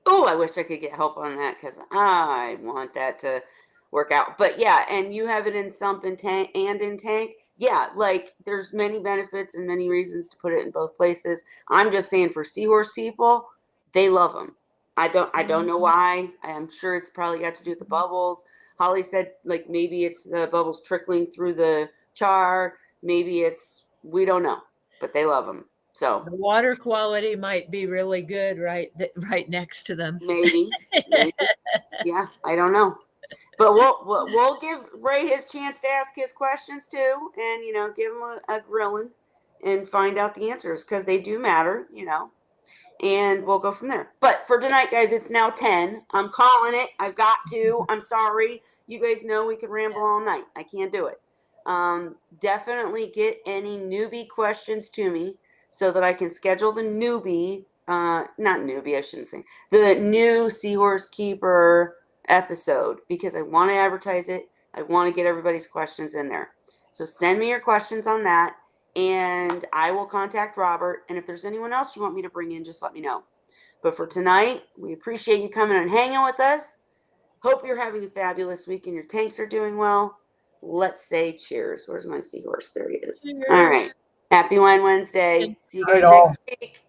Oh, I wish I could get help on that because I want that to work out. But yeah, and you have it in sump and tank and in tank. Yeah, like there's many benefits and many reasons to put it in both places. I'm just saying for seahorse people, they love them. I don't know why. I'm sure it's probably got to do with the bubbles. Holly said like maybe it's the bubbles trickling through the char. Maybe it's we don't know, but they love them. So The water quality might be really good right next to them. maybe, yeah, I don't know. But we'll give Ray his chance to ask his questions too, and give him a grilling and find out the answers because they do matter, and we'll go from there. But for tonight, guys, it's now 10. I'm calling it. I've got to. I'm sorry. You guys know we could ramble all night. I can't do it. Definitely get any newbie questions to me so that I can schedule the newbie, not newbie, I shouldn't say, the new Seahorse Keeper episode because I want to advertise it. I want to get everybody's questions in there. So send me your questions on that and I will contact Robert. And if there's anyone else you want me to bring in, just let me know. But for tonight, we appreciate you coming and hanging with us. Hope you're having a fabulous week and your tanks are doing well. Let's say cheers. Where's my seahorse? There he is. All right. Happy Wine Wednesday. See you Night guys all. next week.